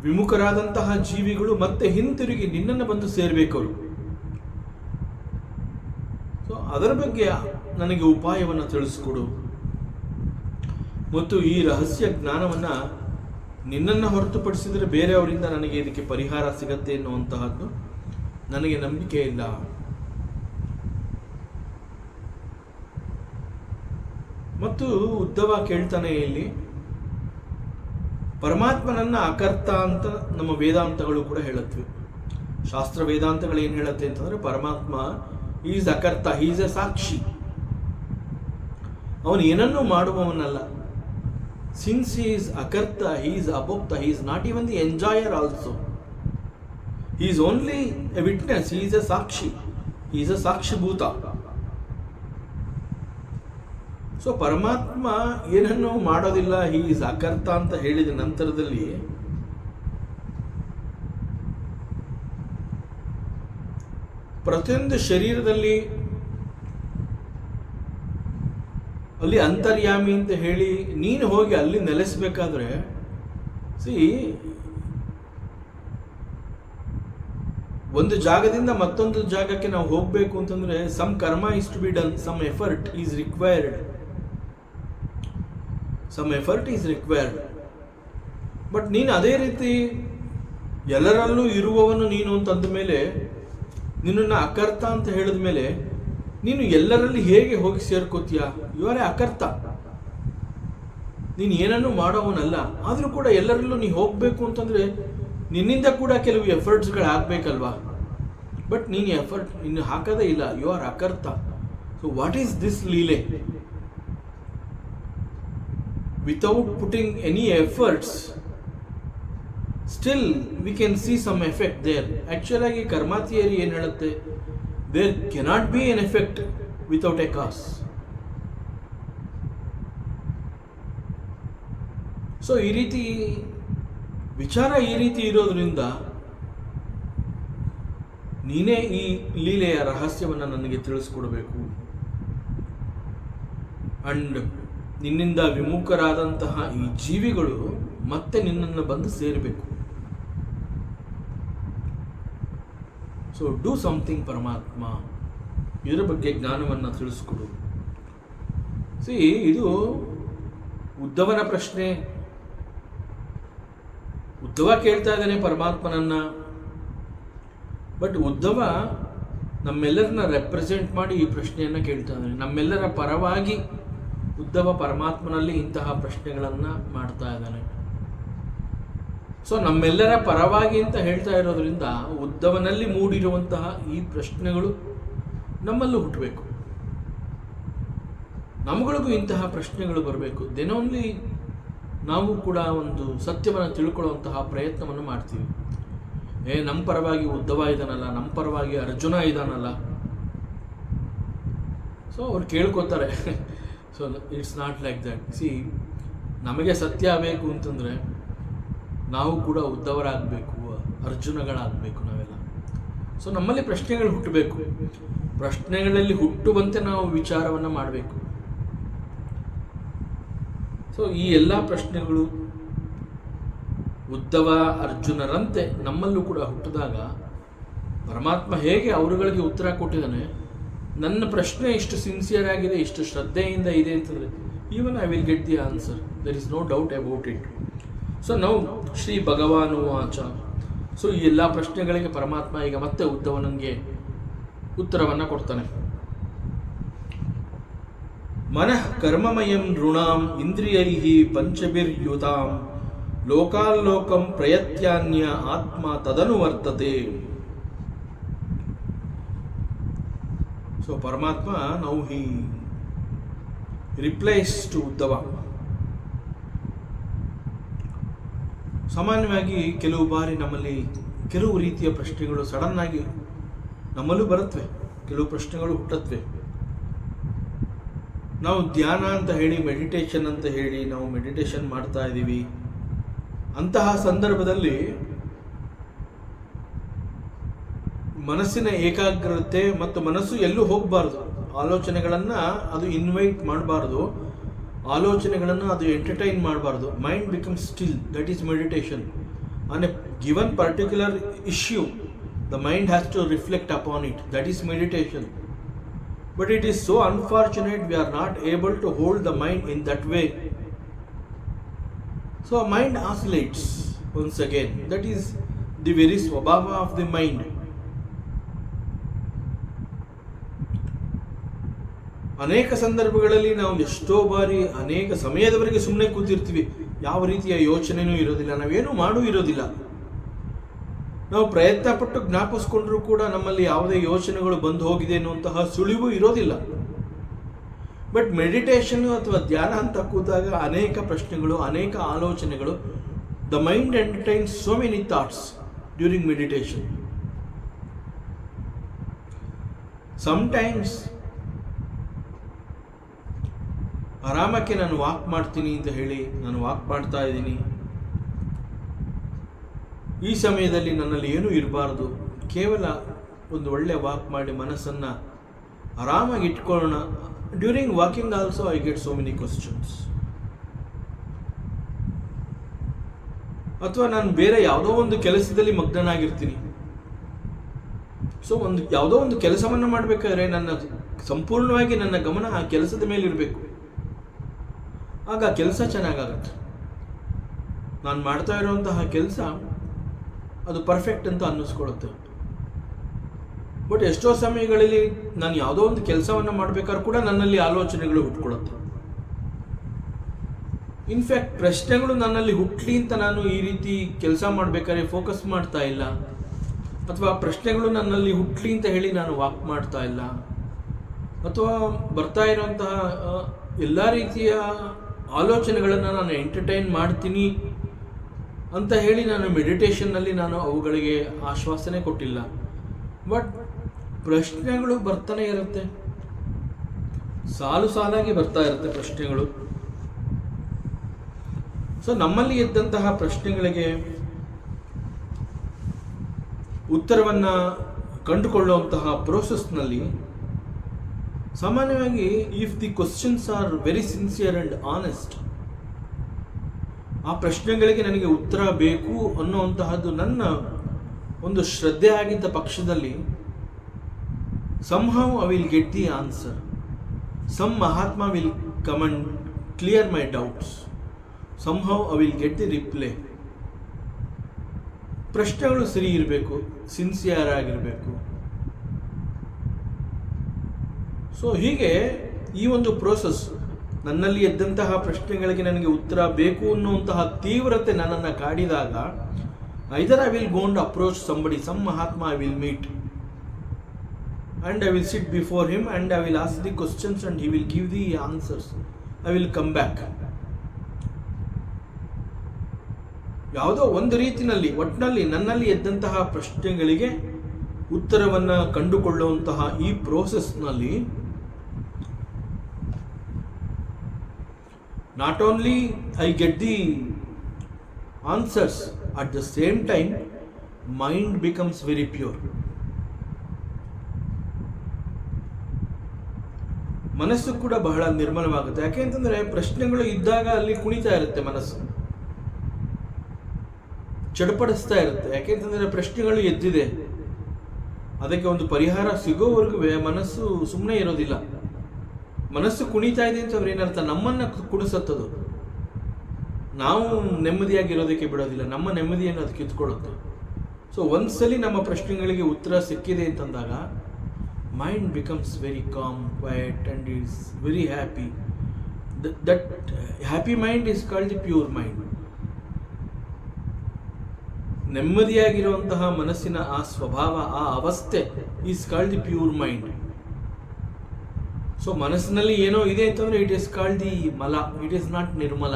ವಿಮುಖರಾದಂತಹ ಜೀವಿಗಳು ಮತ್ತೆ ಹಿಂತಿರುಗಿ ನಿನ್ನನ್ನು ಬಂದು ಸೇರ್ಬೇಕು ಅವರು. ಸೊ ಅದರ ಬಗ್ಗೆ ನನಗೆ ಉಪಾಯವನ್ನು ತಿಳಿಸ್ಕೊಡು ಮತ್ತು ಈ ರಹಸ್ಯ ಜ್ಞಾನವನ್ನ ನಿನ್ನನ್ನು ಹೊರತುಪಡಿಸಿದರೆ ಬೇರೆಯವರಿಂದ ನನಗೆ ಇದಕ್ಕೆ ಪರಿಹಾರ ಸಿಗತ್ತೆ ಎನ್ನುವಂತಹದ್ದು ನನಗೆ ನಂಬಿಕೆ ಇಲ್ಲ. ಮತ್ತು ಉದ್ಧವ ಕೇಳ್ತಾನೆ ಇಲ್ಲಿ, ಪರಮಾತ್ಮನನ್ನ ಅಕರ್ತ ಅಂತ ನಮ್ಮ ವೇದಾಂತಗಳು ಕೂಡ ಹೇಳುತ್ತವೆ. ಶಾಸ್ತ್ರ ವೇದಾಂತಗಳು ಏನು ಹೇಳುತ್ತೆ ಅಂತಂದ್ರೆ ಪರಮಾತ್ಮ ಈಸ್ ಅಕರ್ತ, ಈಸ್ ಎ ಸಾಕ್ಷಿ. ಅವನು ಏನನ್ನೂ ಮಾಡುವವನಲ್ಲ. Since he is akarta, he is abhokta, he is not even the enjoyer also. He is only a witness, he is a sakshi, he is a sakshi bhuta. So ಪರಮಾತ್ಮ ಏನನ್ನೂ ಮಾಡೋದಿಲ್ಲ, he is ಅಕರ್ತ ಅಂತ ಹೇಳಿದ ನಂತರದಲ್ಲಿ ಪ್ರತಿಯೊಂದು ಶರೀರದಲ್ಲಿ ಅಲ್ಲಿ ಅಂತರ್ಯಾಮಿ ಅಂತ ಹೇಳಿ ನೀನು ಹೋಗಿ ಅಲ್ಲಿ ನೆಲೆಸಬೇಕಾದ್ರೆ, ಒಂದು ಜಾಗದಿಂದ ಮತ್ತೊಂದು ಜಾಗಕ್ಕೆ ನಾವು ಹೋಗಬೇಕು ಅಂತಂದ್ರೆ some karma is to be done, some effort is required, but ನೀನು ಅದೇ ರೀತಿ ಎಲ್ಲರಲ್ಲೂ ಇರುವವನು ನೀನು ಅಂತಂದ ಮೇಲೆ, ನಿನ್ನನ್ನು ಅಕರ್ತ ಅಂತ ಹೇಳಿದ ಮೇಲೆ ನೀನು ಎಲ್ಲರಲ್ಲಿ ಹೇಗೆ ಹೋಗಿ ಸೇರ್ಕೋತೀಯ? ಇವರೇ ಅಕರ್ತ, ನೀನು ಏನನ್ನೂ ಮಾಡೋವನಲ್ಲ. ಆದರೂ ಕೂಡ ಎಲ್ಲರಲ್ಲೂ ನೀ ಹೋಗಬೇಕು ಅಂತಂದ್ರೆ ನಿನ್ನಿಂದ ಕೂಡ ಕೆಲವು ಎಫರ್ಟ್ಸ್ಗಳು ಹಾಕ್ಬೇಕಲ್ವಾ? ಬಟ್ ನೀನು ಎಫರ್ಟ್ ಇನ್ನು ಹಾಕೋದೇ ಇಲ್ಲ, ಯು ಆರ್ ಅಕರ್ತ. ಸೊ ವಾಟ್ ಈಸ್ ದಿಸ್ ಲೀಲೆ? Without putting any efforts still we can see some effect there. Actual ಆಗಿ ಕರ್ಮ ಥಿಯರಿ ಏನು ಹೇಳುತ್ತೆ? There cannot be an effect without a cause. So ಈ ರೀತಿ ವಿಚಾರ ಈ ರೀತಿ ಇರೋದ್ರಿಂದ ನೀನೇ ಈ ಲೀಲೆಯ ರಹಸ್ಯವನ್ನು ನನಗೆ ತಿಳಿಸ್ಕೊಡ್ಬೇಕು. ಅಂಡ್ ನಿನ್ನಿಂದ ವಿಮುಖರಾದಂತಹ ಈ ಜೀವಿಗಳು ಮತ್ತೆ ನಿನ್ನನ್ನು ಬಂದು ಸೇರಬೇಕು. ಸೊ ಡೂ ಸಮಥಿಂಗ್ ಪರಮಾತ್ಮ, ಇದರ ಬಗ್ಗೆ ಜ್ಞಾನವನ್ನು ತಿಳಿಸ್ಕೊಡು. ಇದು ಉದ್ಧವನ ಪ್ರಶ್ನೆ. ಉದ್ಧವ ಕೇಳ್ತಾ ಇದ್ದಾನೆ ಪರಮಾತ್ಮನನ್ನ. ಬಟ್ ಉದ್ಧವ ನಮ್ಮೆಲ್ಲರನ್ನ ರೆಪ್ರೆಸೆಂಟ್ ಮಾಡಿ ಈ ಪ್ರಶ್ನೆಯನ್ನು ಕೇಳ್ತಾ ಇದ್ದಾನೆ. ನಮ್ಮೆಲ್ಲರ ಪರವಾಗಿ ಉದ್ಧವ ಪರಮಾತ್ಮನಲ್ಲಿ ಇಂತಹ ಪ್ರಶ್ನೆಗಳನ್ನು ಮಾಡ್ತಾ ಇದ್ದಾನೆ. ಸೊ ನಮ್ಮೆಲ್ಲರ ಪರವಾಗಿ ಅಂತ ಹೇಳ್ತಾ ಇರೋದ್ರಿಂದ ಉದ್ಧವನಲ್ಲಿ ಮೂಡಿರುವಂತಹ ಈ ಪ್ರಶ್ನೆಗಳು ನಮ್ಮಲ್ಲೂ ಹುಟ್ಟಬೇಕು. ನಮ್ಮಗಳಿಗೂ ಇಂತಹ ಪ್ರಶ್ನೆಗಳು ಬರಬೇಕು. ದೆನ್ ಓನ್ಲಿ ನಾವು ಕೂಡ ಒಂದು ಸತ್ಯವನ್ನು ತಿಳ್ಕೊಳ್ಳುವಂತಹ ಪ್ರಯತ್ನವನ್ನು ಮಾಡ್ತೀವಿ. ನಮ್ಮ ಪರವಾಗಿ ಉದ್ಧವ ಇದ್ದಾನಲ್ಲ, ನಮ್ಮ ಪರವಾಗಿ ಅರ್ಜುನ ಇದ್ದಾನಲ್ಲ, ಸೊ ಅವ್ರು ಕೇಳ್ಕೊತಾರೆ. So it's not like that. ನಮಗೆ ಸತ್ಯ ಬೇಕು ಅಂತಂದರೆ ನಾವು ಕೂಡ ಉದ್ಧವರಾಗಬೇಕು, ಅರ್ಜುನಗಳಾಗಬೇಕು ನಾವೆಲ್ಲ. ಸೊ ನಮ್ಮಲ್ಲಿ ಪ್ರಶ್ನೆಗಳು ಹುಟ್ಟಬೇಕು. ಪ್ರಶ್ನೆಗಳಲ್ಲಿ ಹುಟ್ಟುವಂತೆ ನಾವು ವಿಚಾರವನ್ನು ಮಾಡಬೇಕು. ಸೊ ಈ ಎಲ್ಲ ಪ್ರಶ್ನೆಗಳು ಉದ್ಧವ ಅರ್ಜುನರಂತೆ ನಮ್ಮಲ್ಲೂ ಕೂಡ ಹುಟ್ಟಿದಾಗ ಪರಮಾತ್ಮ ಹೇಗೆ ಅವರುಗಳಿಗೆ ಉತ್ತರ ಕೊಟ್ಟಿದ್ದಾನೆ, ನನ್ನ ಪ್ರಶ್ನೆ ಇಷ್ಟು ಸಿನ್ಸಿಯರ್ ಆಗಿದೆ, ಇಷ್ಟು ಶ್ರದ್ಧೆಯಿಂದ ಇದೆ ಅಂತಂದರೆ even I will get the answer, there is no doubt about it. So ನಾವು ಶ್ರೀ ಭಗವಾನು ವಾಚ. ಸೊ ಈ ಎಲ್ಲ ಪ್ರಶ್ನೆಗಳಿಗೆ ಪರಮಾತ್ಮ ಈಗ ಮತ್ತೆ ಉದ್ಧವನಿಗೆ ಉತ್ತರವನ್ನು ಕೊಡ್ತಾನೆ. ಮನಃ ಕರ್ಮಮಯಂ ನೃಣಾಂ ಇಂದ್ರಿಯೈಹಿ ಪಂಚಭಿರ್ಯುತಾಂ ಲೋಕಾಲ್ಲೋಕಂ ಪ್ರಯತ್ಯಾನ್ಯ ಆತ್ಮ ತದನು ವರ್ತತೆ. ಸೊ ಪರಮಾತ್ಮ ನಾವು ಹಿ ರಿಪ್ಲೈಸ್ ಟು ಉದ್ಧವ. ಸಾಮಾನ್ಯವಾಗಿ ಕೆಲವು ಬಾರಿ ನಮ್ಮಲ್ಲಿ ಕೆಲವು ರೀತಿಯ ಪ್ರಶ್ನೆಗಳು ಸಡನ್ ಆಗಿ ನಮ್ಮಲ್ಲೂ ಬರುತ್ತವೆ, ಕೆಲವು ಪ್ರಶ್ನೆಗಳು ಹುಟ್ಟತ್ವೆ. ನಾವು ಧ್ಯಾನ ಅಂತ ಹೇಳಿ, ಮೆಡಿಟೇಷನ್ ಅಂತ ಹೇಳಿ ನಾವು ಮೆಡಿಟೇಷನ್ ಮಾಡ್ತಾ ಇದ್ದೀವಿ. ಅಂತಹ ಸಂದರ್ಭದಲ್ಲಿ ಮನಸ್ಸಿನ ಏಕಾಗ್ರತೆ ಮತ್ತು ಮನಸ್ಸು ಎಲ್ಲೂ ಹೋಗಬಾರ್ದು, ಆಲೋಚನೆಗಳನ್ನು ಅದು ಇನ್ವೈಟ್ ಮಾಡಬಾರ್ದು, ಆಲೋಚನೆಗಳನ್ನು ಅದು ಎಂಟರ್ಟೈನ್ ಮಾಡಬಾರ್ದು. Mind becomes still, that is meditation. On a given particular issue the mind has to reflect upon it, that is meditation. But it is so unfortunate we are not able to hold the mind in that way. So our mind oscillates once again. That is the very swabhava of the mind. ಅನೇಕ ಸಂದರ್ಭಗಳಲ್ಲಿ ನಾವು ಎಷ್ಟೋ ಬಾರಿ ಅನೇಕ ಸಮಯದವರೆಗೆ ಸುಮ್ಮನೆ ಕೂತಿರ್ತೀವಿ, ಯಾವ ರೀತಿಯ ಯೋಚನೆಯೂ ಇರೋದಿಲ್ಲ, ನಾವೇನೂ ಮಾಡೂ ಇರೋದಿಲ್ಲ. ನಾವು ಪ್ರಯತ್ನ ಪಟ್ಟು ಜ್ಞಾಪಿಸ್ಕೊಂಡ್ರೂ ಕೂಡ ನಮ್ಮಲ್ಲಿ ಯಾವುದೇ ಯೋಚನೆಗಳು ಬಂದು ಹೋಗಿದೆ ಅನ್ನುವಂತಹ ಸುಳಿವು ಇರೋದಿಲ್ಲ. ಬಟ್ ಮೆಡಿಟೇಷನ್ ಅಥವಾ ಧ್ಯಾನ ಅಂತ ಕೂತಾಗ ಅನೇಕ ಪ್ರಶ್ನೆಗಳು, ಅನೇಕ ಆಲೋಚನೆಗಳು, the mind entertains so many thoughts during meditation. Sometimes ಆರಾಮಕ್ಕೆ ನಾನು ವಾಕ್ ಮಾಡ್ತೀನಿ ಅಂತ ಹೇಳಿ ನಾನು ವಾಕ್ ಮಾಡ್ತಾ ಇದ್ದೀನಿ, ಈ ಸಮಯದಲ್ಲಿ ನನ್ನಲ್ಲಿ ಏನೂ ಇರಬಾರ್ದು, ಕೇವಲ ಒಂದು ಒಳ್ಳೆ ವಾಕ್ ಮಾಡಿ ಮನಸ್ಸನ್ನು ಆರಾಮಾಗಿ ಇಟ್ಕೊಳ್ಳೋಣ. During walking also I get so many questions. ಅಥವಾ ನಾನು ಬೇರೆ ಯಾವುದೋ ಒಂದು ಕೆಲಸದಲ್ಲಿ ಮಗ್ನನಾಗಿರ್ತೀನಿ. ಸೊ ಯಾವುದೋ ಒಂದು ಕೆಲಸವನ್ನು ಮಾಡಬೇಕಾದ್ರೆ ನನ್ನ ಸಂಪೂರ್ಣವಾಗಿ ನನ್ನ ಗಮನ ಆ ಕೆಲಸದ ಮೇಲೆ ಇರಬೇಕು, ಆಗ ಕೆಲಸ ಚೆನ್ನಾಗಾಗತ್ತೆ. ನಾನು ಮಾಡ್ತಾ ಇರುವಂತಹ ಕೆಲಸ ಅದು ಪರ್ಫೆಕ್ಟ್ ಅಂತ ಅನ್ನಿಸ್ಕೊಳ್ಳುತ್ತೆ. ಬಟ್ ಎಷ್ಟೋ ಸಮಯಗಳಲ್ಲಿ ನಾನು ಯಾವುದೋ ಒಂದು ಕೆಲಸವನ್ನು ಮಾಡಬೇಕಾದ್ರೂ ಕೂಡ ನನ್ನಲ್ಲಿ ಆಲೋಚನೆಗಳು ಹುಟ್ಕೊಳ್ಳುತ್ತೆ. ಇನ್ಫ್ಯಾಕ್ಟ್ ಪ್ರಶ್ನೆಗಳು ನನ್ನಲ್ಲಿ ಹುಟ್ಟಲಿ ಅಂತ ನಾನು ಈ ರೀತಿ ಕೆಲಸ ಮಾಡಬೇಕಾದ್ರೆ ಫೋಕಸ್ ಮಾಡ್ತಾ ಇಲ್ಲ, ಅಥವಾ ಪ್ರಶ್ನೆಗಳು ನನ್ನಲ್ಲಿ ಹುಟ್ಟಲಿ ಅಂತ ಹೇಳಿ ನಾನು ವಾಕ್ ಮಾಡ್ತಾ ಇಲ್ಲ, ಅಥವಾ ಬರ್ತಾ ಇರುವಂತಹ ಎಲ್ಲ ರೀತಿಯ ಆಲೋಚನೆಗಳನ್ನು ನಾನು ಎಂಟರ್ಟೈನ್ ಮಾಡ್ತೀನಿ ಅಂತ ಹೇಳಿ ನಾನು ಮೆಡಿಟೇಷನ್ನಲ್ಲಿ ನಾನು ಅವುಗಳಿಗೆ ಆಶ್ವಾಸನೆ ಕೊಟ್ಟಿಲ್ಲ. ಬಟ್ ಪ್ರಶ್ನೆಗಳು ಬರ್ತಾನೆ ಇರುತ್ತೆ, ಸಾಲು ಸಾಲಾಗಿ ಬರ್ತಾ ಇರುತ್ತೆ ಪ್ರಶ್ನೆಗಳು. ಸೊ ನಮ್ಮಲ್ಲಿ ಇದ್ದಂತಹ ಪ್ರಶ್ನೆಗಳಿಗೆ ಉತ್ತರವನ್ನು ಕಂಡುಕೊಳ್ಳುವಂತಹ ಪ್ರೋಸೆಸ್ನಲ್ಲಿ ಸಾಮಾನ್ಯವಾಗಿ if the questions are very sincere and honest, ಆ ಪ್ರಶ್ನೆಗಳಿಗೆ ನನಗೆ ಉತ್ತರ ಬೇಕು ಅನ್ನುವಂತಹದ್ದು ನನ್ನ ಒಂದು ಶ್ರದ್ಧೆ ಆಗಿದ್ದ ಪಕ್ಷದಲ್ಲಿ somehow I will get the answer. Some Mahatma will come and clear my doubts. Somehow I will get the reply. ಪ್ರಶ್ನೆಗಳು ಸರಿ ಇರಬೇಕು, ಸಿನ್ಸಿಯರ್ ಆಗಿರಬೇಕು. ಸೊ ಹೀಗೆ ಈ ಒಂದು ಪ್ರೋಸೆಸ್, ನನ್ನಲ್ಲಿ ಎದ್ದಂತಹ ಪ್ರಶ್ನೆಗಳಿಗೆ ನನಗೆ ಉತ್ತರ ಬೇಕು ಅನ್ನುವಂತಹ ತೀವ್ರತೆ ನನ್ನನ್ನು ಕಾಡಿದಾಗ, either I will go and approach somebody, some ಮಹಾತ್ಮ I will meet and I will sit before him and I will ask the questions and he will give the answers. I will come back. ಯಾವುದೋ ಒಂದು ರೀತಿಯಲ್ಲಿ ಒಟ್ಟಿನಲ್ಲಿ ನನ್ನಲ್ಲಿ ಎದ್ದಂತಹ ಪ್ರಶ್ನೆಗಳಿಗೆ ಉತ್ತರವನ್ನು ಕಂಡುಕೊಳ್ಳುವಂತಹ ಈ ಪ್ರೋಸೆಸ್ನಲ್ಲಿ not only I get the answers, at the same time mind becomes very pure. ಮನಸ್ಸು ಕೂಡ ಬಹಳ ನಿರ್ಮಲವಾಗುತ್ತೆ. ಯಾಕೆ ಅಂತಂದರೆ ಪ್ರಶ್ನೆಗಳು ಇದ್ದಾಗ ಅಲ್ಲಿ ಕುಣಿತಾ ಇರುತ್ತೆ ಮನಸ್ಸು, ಚಡಪಡಿಸ್ತಾ ಇರುತ್ತೆ. ಯಾಕೆಂತಂದರೆ ಪ್ರಶ್ನೆಗಳು ಎದ್ದಿದೆ, ಅದಕ್ಕೆ ಒಂದು ಪರಿಹಾರ ಸಿಗೋವರೆಗೂ ಮನಸ್ಸು ಸುಮ್ಮನೆ ಇರೋದಿಲ್ಲ. ಮನಸ್ಸು ಕುಣಿತಾ ಇದೆ ಅಂತಂದ್ರೆ ಏನರ್ಥ, ನಮ್ಮನ್ನು ಕುಣಿಸತ್ತದು. ನಾವು ನೆಮ್ಮದಿಯಾಗಿರೋದಕ್ಕೆ ಬಿಡೋದಿಲ್ಲ, ನಮ್ಮ ನೆಮ್ಮದಿಯನ್ನು ಅದು ಕಿತ್ಕೊಳ್ಳುತ್ತೆ. ಸೊ ಒಂದ್ಸಲಿ ನಮ್ಮ ಪ್ರಶ್ನೆಗಳಿಗೆ ಉತ್ತರ ಸಿಕ್ಕಿದೆ ಅಂತಂದಾಗ mind becomes very calm, quiet and is very happy. That happy mind is called the pure mind. ನೆಮ್ಮದಿಯಾಗಿರುವಂತಹ ಮನಸ್ಸಿನ ಆ ಸ್ವಭಾವ, ಆ ಅವಸ್ಥೆ is called the pure mind. So ಮನಸ್ಸಿನಲ್ಲಿ ಏನೋ ಇದೆ ಅಂತಂದ್ರೆ ಇಟ್ ಈಸ್ ಕಾಲ್ಡ್ ದಿ ಮಲ, ಇಟ್ ಈಸ್ ನಾಟ್ ನಿರ್ಮಲ.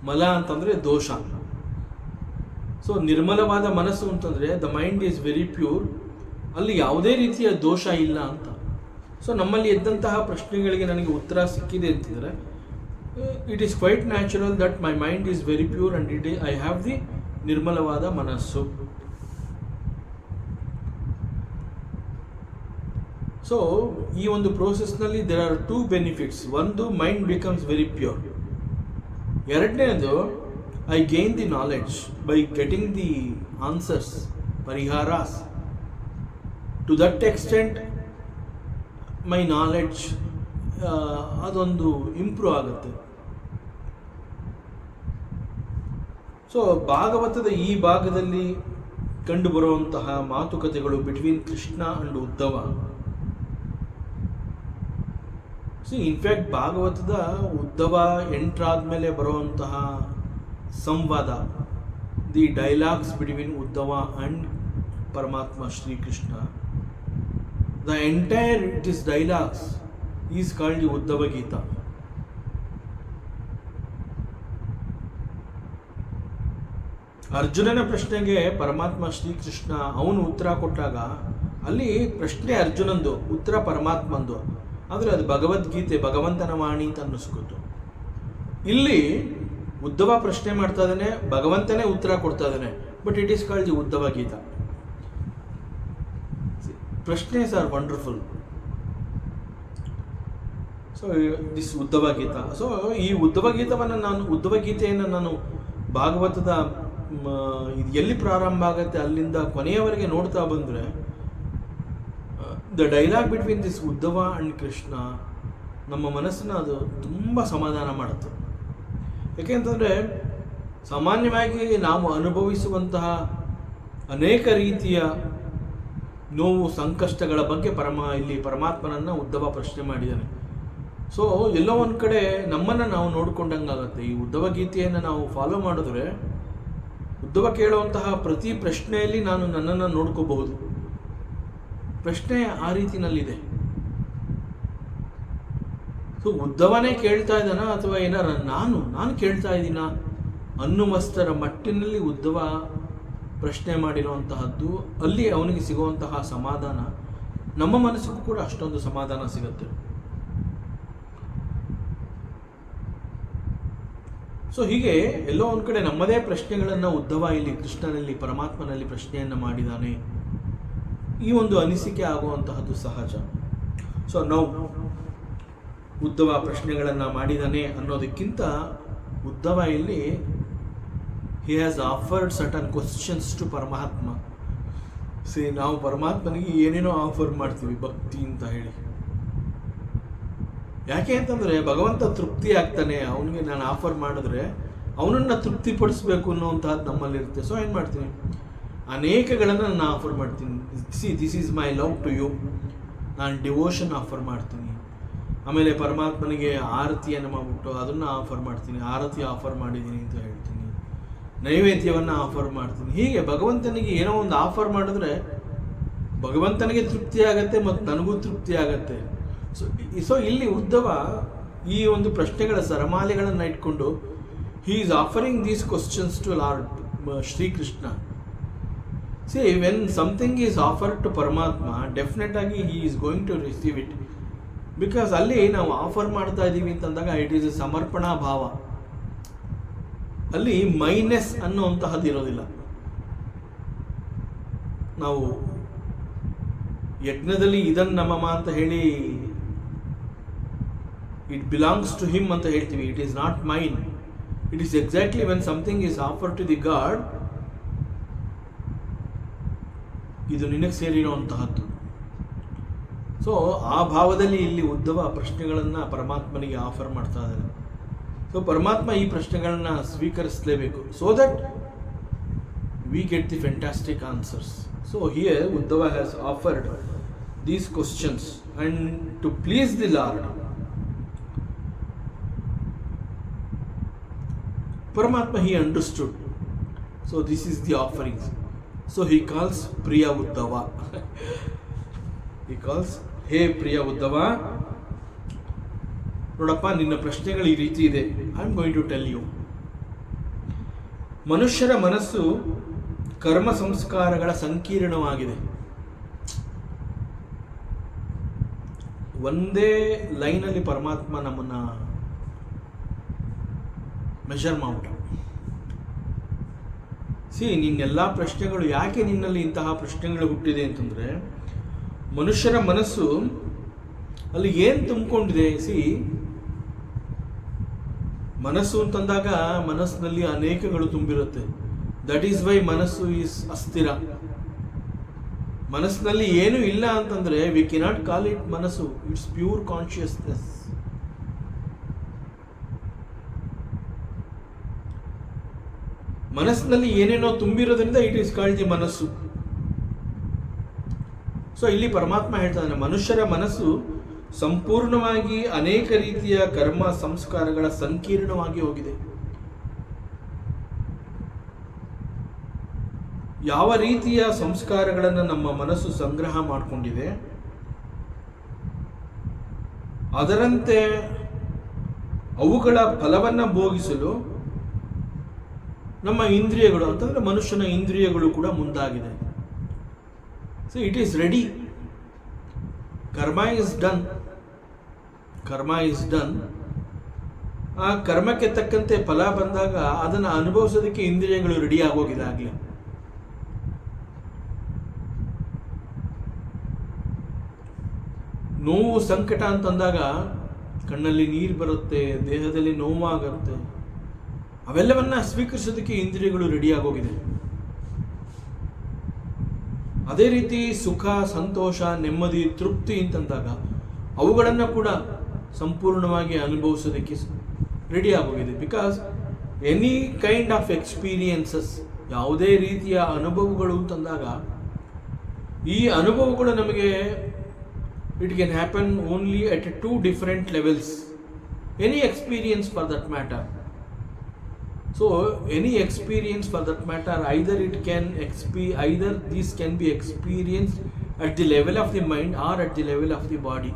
ಮಲ ಅಂತಂದ್ರೆ ದೋಷ. ಸೊ ನಿರ್ಮಲವಾದ ಮನಸ್ಸು ಅಂತಂದ್ರೆ the mind is very pure, ಅಲ್ಲಿ ಯಾವುದೇ ರೀತಿಯ ದೋಷ ಇಲ್ಲ ಅಂತ. ಸೊ ನಮ್ಮಲ್ಲಿ ಎದ್ದಂತಹ ಪ್ರಶ್ನೆಗಳಿಗೆ ನನಗೆ ಉತ್ತರ ಸಿಕ್ಕಿದೆ ಅಂತಂದರೆ it is quite natural that my mind is very pure and I have the ನಿರ್ಮಲವಾದ ಮನಸ್ಸು. ಸೊ ಈ ಒಂದು ಪ್ರೋಸೆಸ್ನಲ್ಲಿ ದೇರ್ ಆರ್ 2 ಬೆನಿಫಿಟ್ಸ್. ಒಂದು, ಮೈಂಡ್ ಬಿಕಮ್ಸ್ ವೆರಿ ಪ್ಯೂರ್. ಎರಡನೇದು, I gain the knowledge by getting the answers, ಪರಿಹಾರಾಸ್. To that extent my knowledge ಅದೊಂದು improve ಆಗುತ್ತೆ. ಸೊ ಭಾಗವತದ ಈ ಭಾಗದಲ್ಲಿ ಕಂಡುಬರುವಂತಹ ಮಾತುಕತೆಗಳು between Krishna and Uddhava. In fact ಭಾಗವತದ ಉದ್ಧವ ಎಂಟ್ರಾದ್ಮೇಲೆ ಬರುವಂತಹ ಸಂವಾದ, the dialogues between Uddhava and Paramatma Shrikrishna, the entire it is dialogues is called the Uddhava Gita. ಅರ್ಜುನನ ಪ್ರಶ್ನೆಗೆ ಪರಮಾತ್ಮ ಶ್ರೀಕೃಷ್ಣ ಅವನು ಉತ್ತರ ಕೊಟ್ಟಾಗ ಅಲ್ಲಿ ಪ್ರಶ್ನೆ ಅರ್ಜುನಂದು, ಉತ್ತರ ಪರಮಾತ್ಮಂದು. ಆದರೆ ಅದು ಭಗವದ್ಗೀತೆ, ಭಗವಂತನ ವಾಣಿ ಅಂತ ಅನ್ನಿಸ್ಕೊತು. ಇಲ್ಲಿ ಉದ್ಧವ ಪ್ರಶ್ನೆ ಮಾಡ್ತಾ ಇದ್ದಾನೆ, ಭಗವಂತನೇ ಉತ್ತರ ಕೊಡ್ತಾ ಇದ್ದಾನೆ, but it is called the Uddhava Gita. ಪ್ರಶ್ನೆಸ್ are wonderful. So this Uddhava Gita. So ಈ ಉದ್ಧವ ಗೀತೆಯನ್ನು ನಾನು ಭಾಗವತದ ಇದು ಎಲ್ಲಿ ಪ್ರಾರಂಭ ಆಗುತ್ತೆ ಅಲ್ಲಿಂದ ಕೊನೆಯವರೆಗೆ ನೋಡ್ತಾ ಬಂದರೆ the dialogue between this Uddhava and Krishna ನಮ್ಮ ಮನಸ್ಸನ್ನು ಅದು ತುಂಬ ಸಮಾಧಾನ ಮಾಡುತ್ತೆ. ಯಾಕೆಂತಂದರೆ ಸಾಮಾನ್ಯವಾಗಿ ನಾವು ಅನುಭವಿಸುವಂತಹ ಅನೇಕ ರೀತಿಯ ನೋವು, ಸಂಕಷ್ಟಗಳ ಬಗ್ಗೆ ಇಲ್ಲಿ ಪರಮಾತ್ಮನನ್ನು ಉದ್ಧವ ಪ್ರಶ್ನೆ ಮಾಡಿದ್ದಾನೆ. ಸೊ ಎಲ್ಲೋ ಒಂದು ಕಡೆ ನಮ್ಮನ್ನು ನಾವು ನೋಡ್ಕೊಂಡಂಗಾಗತ್ತೆ. ಈ ಉದ್ಧವ ಗೀತೆಯನ್ನು ನಾವು ಫಾಲೋ ಮಾಡಿದ್ರೆ ಉದ್ಧವ ಕೇಳುವಂತಹ ಪ್ರತಿ ಪ್ರಶ್ನೆಯಲ್ಲಿ ನಾನು ನನ್ನನ್ನು ನೋಡ್ಕೋಬಹುದು. ಪ್ರಶ್ನೆ ಆ ರೀತಿನಲ್ಲಿದೆ. ಸೊ ಉದ್ಧವನೇ ಕೇಳ್ತಾ ಇದ್ದಾನ ಅಥವಾ ಏನಾರ ನಾನು ಕೇಳ್ತಾ ಇದ್ದೀನ ಅನ್ನುವಷ್ಟರ ಮಟ್ಟಿನಲ್ಲಿ ಉದ್ಧವ ಪ್ರಶ್ನೆ ಮಾಡಿರುವಂತಹದ್ದು. ಅಲ್ಲಿ ಅವನಿಗೆ ಸಿಗುವಂತಹ ಸಮಾಧಾನ ನಮ್ಮ ಮನಸ್ಸಿಗೂ ಕೂಡ ಅಷ್ಟೊಂದು ಸಮಾಧಾನ ಸಿಗುತ್ತೆ. ಸೊ ಹೀಗೆ ಎಲ್ಲೋ ಒಂದು ಕಡೆ ನಮ್ಮದೇ ಪ್ರಶ್ನೆಗಳನ್ನು ಉದ್ಧವ ಇಲ್ಲಿ ಕೃಷ್ಣನಲ್ಲಿ, ಪರಮಾತ್ಮನಲ್ಲಿ ಪ್ರಶ್ನೆಯನ್ನು ಮಾಡಿದ್ದಾನೆ. ಈ ಒಂದು ಅನಿಸಿಕೆ ಆಗುವಂತಹದ್ದು ಸಹಜ. ಸೊ ನಾವು ಉದ್ಧವ ಪ್ರಶ್ನೆಗಳನ್ನು ಮಾಡಿದ್ದಾನೆ ಅನ್ನೋದಕ್ಕಿಂತ ಉದ್ಧವ ಇಲ್ಲಿ he has offered certain questions to Paramatma. ನಾವು ಪರಮಾತ್ಮನಿಗೆ ಏನೇನೋ ಆಫರ್ ಮಾಡ್ತೀವಿ ಭಕ್ತಿ ಅಂತ ಹೇಳಿ. ಯಾಕೆ ಅಂತಂದರೆ ಭಗವಂತ ತೃಪ್ತಿ ಆಗ್ತಾನೆ. ಅವನಿಗೆ ನಾನು ಆಫರ್ ಮಾಡಿದ್ರೆ ಅವನನ್ನು ತೃಪ್ತಿಪಡಿಸ್ಬೇಕು ಅನ್ನೋಂಥದ್ದು ನಮ್ಮಲ್ಲಿರುತ್ತೆ. ಸೊ ಏನು ಮಾಡ್ತೀನಿ, ಅನೇಕಗಳನ್ನು ನಾನು ಆಫರ್ ಮಾಡ್ತೀನಿ. This is my love to you, ನಾನು ಡಿವೋಷನ್ ಆಫರ್ ಮಾಡ್ತೀನಿ. ಆಮೇಲೆ ಪರಮಾತ್ಮನಿಗೆ ಆರತಿಯನ್ನು ಮಾಡಿಬಿಟ್ಟು ಅದನ್ನು ಆಫರ್ ಮಾಡ್ತೀನಿ, ಆರತಿ ಆಫರ್ ಮಾಡಿದ್ದೀನಿ ಅಂತ ಹೇಳ್ತೀನಿ, ನೈವೇದ್ಯವನ್ನು ಆಫರ್ ಮಾಡ್ತೀನಿ. ಹೀಗೆ ಭಗವಂತನಿಗೆ ಏನೋ ಒಂದು ಆಫರ್ ಮಾಡಿದ್ರೆ ಭಗವಂತನಿಗೆ ತೃಪ್ತಿ ಆಗತ್ತೆ ಮತ್ತು ನನಗೂ ತೃಪ್ತಿ ಆಗತ್ತೆ. ಸೊ ಇಲ್ಲಿ ಉದ್ಧವ ಈ ಒಂದು ಪ್ರಶ್ನೆಗಳ ಸರಮಾಲೆಗಳನ್ನು ಇಟ್ಕೊಂಡು he is offering these questions to Lord Shrikrishna. When something is offered to Paramatma, definite ಆಗಿ he is going to receive it. Because ಅಲ್ಲಿ ನಾವು ಆಫರ್ ಮಾಡ್ತಾ ಇದ್ದೀವಿ ಅಂತಂದಾಗ ಇಟ್ ಈಸ್ ಎ ಸಮರ್ಪಣಾ ಭಾವ. ಅಲ್ಲಿ ಮೈನೆಸ್ ಅನ್ನುವಂತಹದ್ದು ಇರೋದಿಲ್ಲ. ನಾವು ಯಜ್ಞದಲ್ಲಿ ಇದನ್ನ ನಮಮ ಅಂತ ಹೇಳಿ ಇಟ್ ಬಿಲಾಂಗ್ಸ್ ಟು ಹಿಮ್ ಅಂತ ಹೇಳ್ತೀವಿ. It is not mine. It is exactly when something is offer to the god, ಇದು ನಿನಗೆ ಸೇರಿರುವಂತಹದ್ದು. ಸೊ ಆ ಭಾವದಲ್ಲಿ ಇಲ್ಲಿ ಉದ್ಧವ ಪ್ರಶ್ನೆಗಳನ್ನು ಪರಮಾತ್ಮನಿಗೆ ಆಫರ್ ಮಾಡ್ತಾ ಇದ್ದಾನೆ. ಸೊ ಪರಮಾತ್ಮ ಈ ಪ್ರಶ್ನೆಗಳನ್ನ ಸ್ವೀಕರಿಸಲೇಬೇಕು, so that we get the fantastic answers. So here Uddhava has offered these questions and to please the lord. Paramatma, he understood. So this is the offerings. So he calls Priya Uddhava. He calls, hey Priya Uddhava, ನೋಡಪ್ಪ ನಿನ್ನ ಪ್ರಶ್ನೆಗಳು ಈ ರೀತಿ ಇದೆ. I am going to tell you. ಮನುಷ್ಯರ ಮನಸ್ಸು ಕರ್ಮ ಸಂಸ್ಕಾರಗಳ ಸಂಕೀರ್ಣವಾಗಿದೆ. ಒಂದೇ ಲೈನಲ್ಲಿ ಪರಮಾತ್ಮ ನಮ್ಮನ್ನ ಮೆಷರ್ ಮಾಡ್ಬಿಟ್ಟ. ನಿನ್ನೆಲ್ಲ ಪ್ರಶ್ನೆಗಳು ಯಾಕೆ ನಿನ್ನಲ್ಲಿ ಇಂತಹ ಪ್ರಶ್ನೆಗಳು ಹುಟ್ಟಿದೆ ಅಂತಂದರೆ, ಮನುಷ್ಯರ ಮನಸ್ಸು ಅಲ್ಲಿ ಏನು ತುಂಬಿಕೊಂಡಿದೆ. ಮನಸ್ಸು ಅಂತಂದಾಗ ಮನಸ್ಸಿನಲ್ಲಿ ಅನೇಕಗಳು ತುಂಬಿರುತ್ತೆ. ದಟ್ ಈಸ್ ವೈ ಮನಸ್ಸು ಈಸ್ ಅಸ್ಥಿರ. ಮನಸ್ಸಿನಲ್ಲಿ ಏನೂ ಇಲ್ಲ ಅಂತಂದರೆ ವಿ ಕೆನಾಟ್ ಕಾಲ್ ಇಟ್ ಮನಸ್ಸು. It's pure consciousness. ಮನಸ್ಸಿನಲ್ಲಿ ಏನೇನೋ ತುಂಬಿರೋದ್ರಿಂದ ಇಟ್ ಈಸ್ ಕಾಲ್ಡ್ ದಿ ಮನಸ್ಸು. ಸೊ ಇಲ್ಲಿ ಪರಮಾತ್ಮ ಹೇಳ್ತಾನೆ, ಮನುಷ್ಯರ ಮನಸ್ಸು ಸಂಪೂರ್ಣವಾಗಿ ಅನೇಕ ರೀತಿಯ ಕರ್ಮ ಸಂಸ್ಕಾರಗಳ ಸಂಕೀರ್ಣವಾಗಿ ಹೋಗಿದೆ. ಯಾವ ರೀತಿಯ ಸಂಸ್ಕಾರಗಳನ್ನು ನಮ್ಮ ಮನಸ್ಸು ಸಂಗ್ರಹ ಮಾಡಿಕೊಂಡಿದೆ, ಅದರಂತೆ ಅವುಗಳ ಫಲವನ್ನು ಭೋಗಿಸಲು ನಮ್ಮ ಇಂದ್ರಿಯಗಳು ಅಂತಂದರೆ ಮನುಷ್ಯನ ಇಂದ್ರಿಯಗಳು ಕೂಡ ಮುಂದಾಗಿದೆ. So it is ready. ಕರ್ಮ ಈಸ್ ಡನ್. ಕರ್ಮ ಈಸ್ ಡನ್. ಆ ಕರ್ಮಕ್ಕೆ ತಕ್ಕಂತೆ ಫಲ ಬಂದಾಗ ಅದನ್ನು ಅನುಭವಿಸೋದಕ್ಕೆ ಇಂದ್ರಿಯಗಳು ರೆಡಿ ಆಗೋಗಿದೆ ಆಗಲೇ. ನೋವು ಸಂಕಟ ಅಂತಂದಾಗ ಕಣ್ಣಲ್ಲಿ ನೀರು ಬರುತ್ತೆ, ದೇಹದಲ್ಲಿ ನೋವಾಗುತ್ತೆ. ಅವೆಲ್ಲವನ್ನ ಸ್ವೀಕರಿಸೋದಕ್ಕೆ ಇಂದ್ರಿಯಗಳು ರೆಡಿ ಆಗೋಗಿದೆ. ಅದೇ ರೀತಿ ಸುಖ, ಸಂತೋಷ, ನೆಮ್ಮದಿ, ತೃಪ್ತಿ ಅಂತಂದಾಗ ಅವುಗಳನ್ನು ಕೂಡ ಸಂಪೂರ್ಣವಾಗಿ ಅನುಭವಿಸೋದಕ್ಕೆ ರೆಡಿ ಆಗೋಗಿದೆ. Because any kind of experiences, ಯಾವುದೇ ರೀತಿಯ ಅನುಭವಗಳು ಅಂತಂದಾಗ ಈ ಅನುಭವಗಳು ನಮಗೆ it can happen only at 2 different levels. Any experience for that matter. So any experience for that matter, either these can be experienced at the level of the mind or at the level of the body.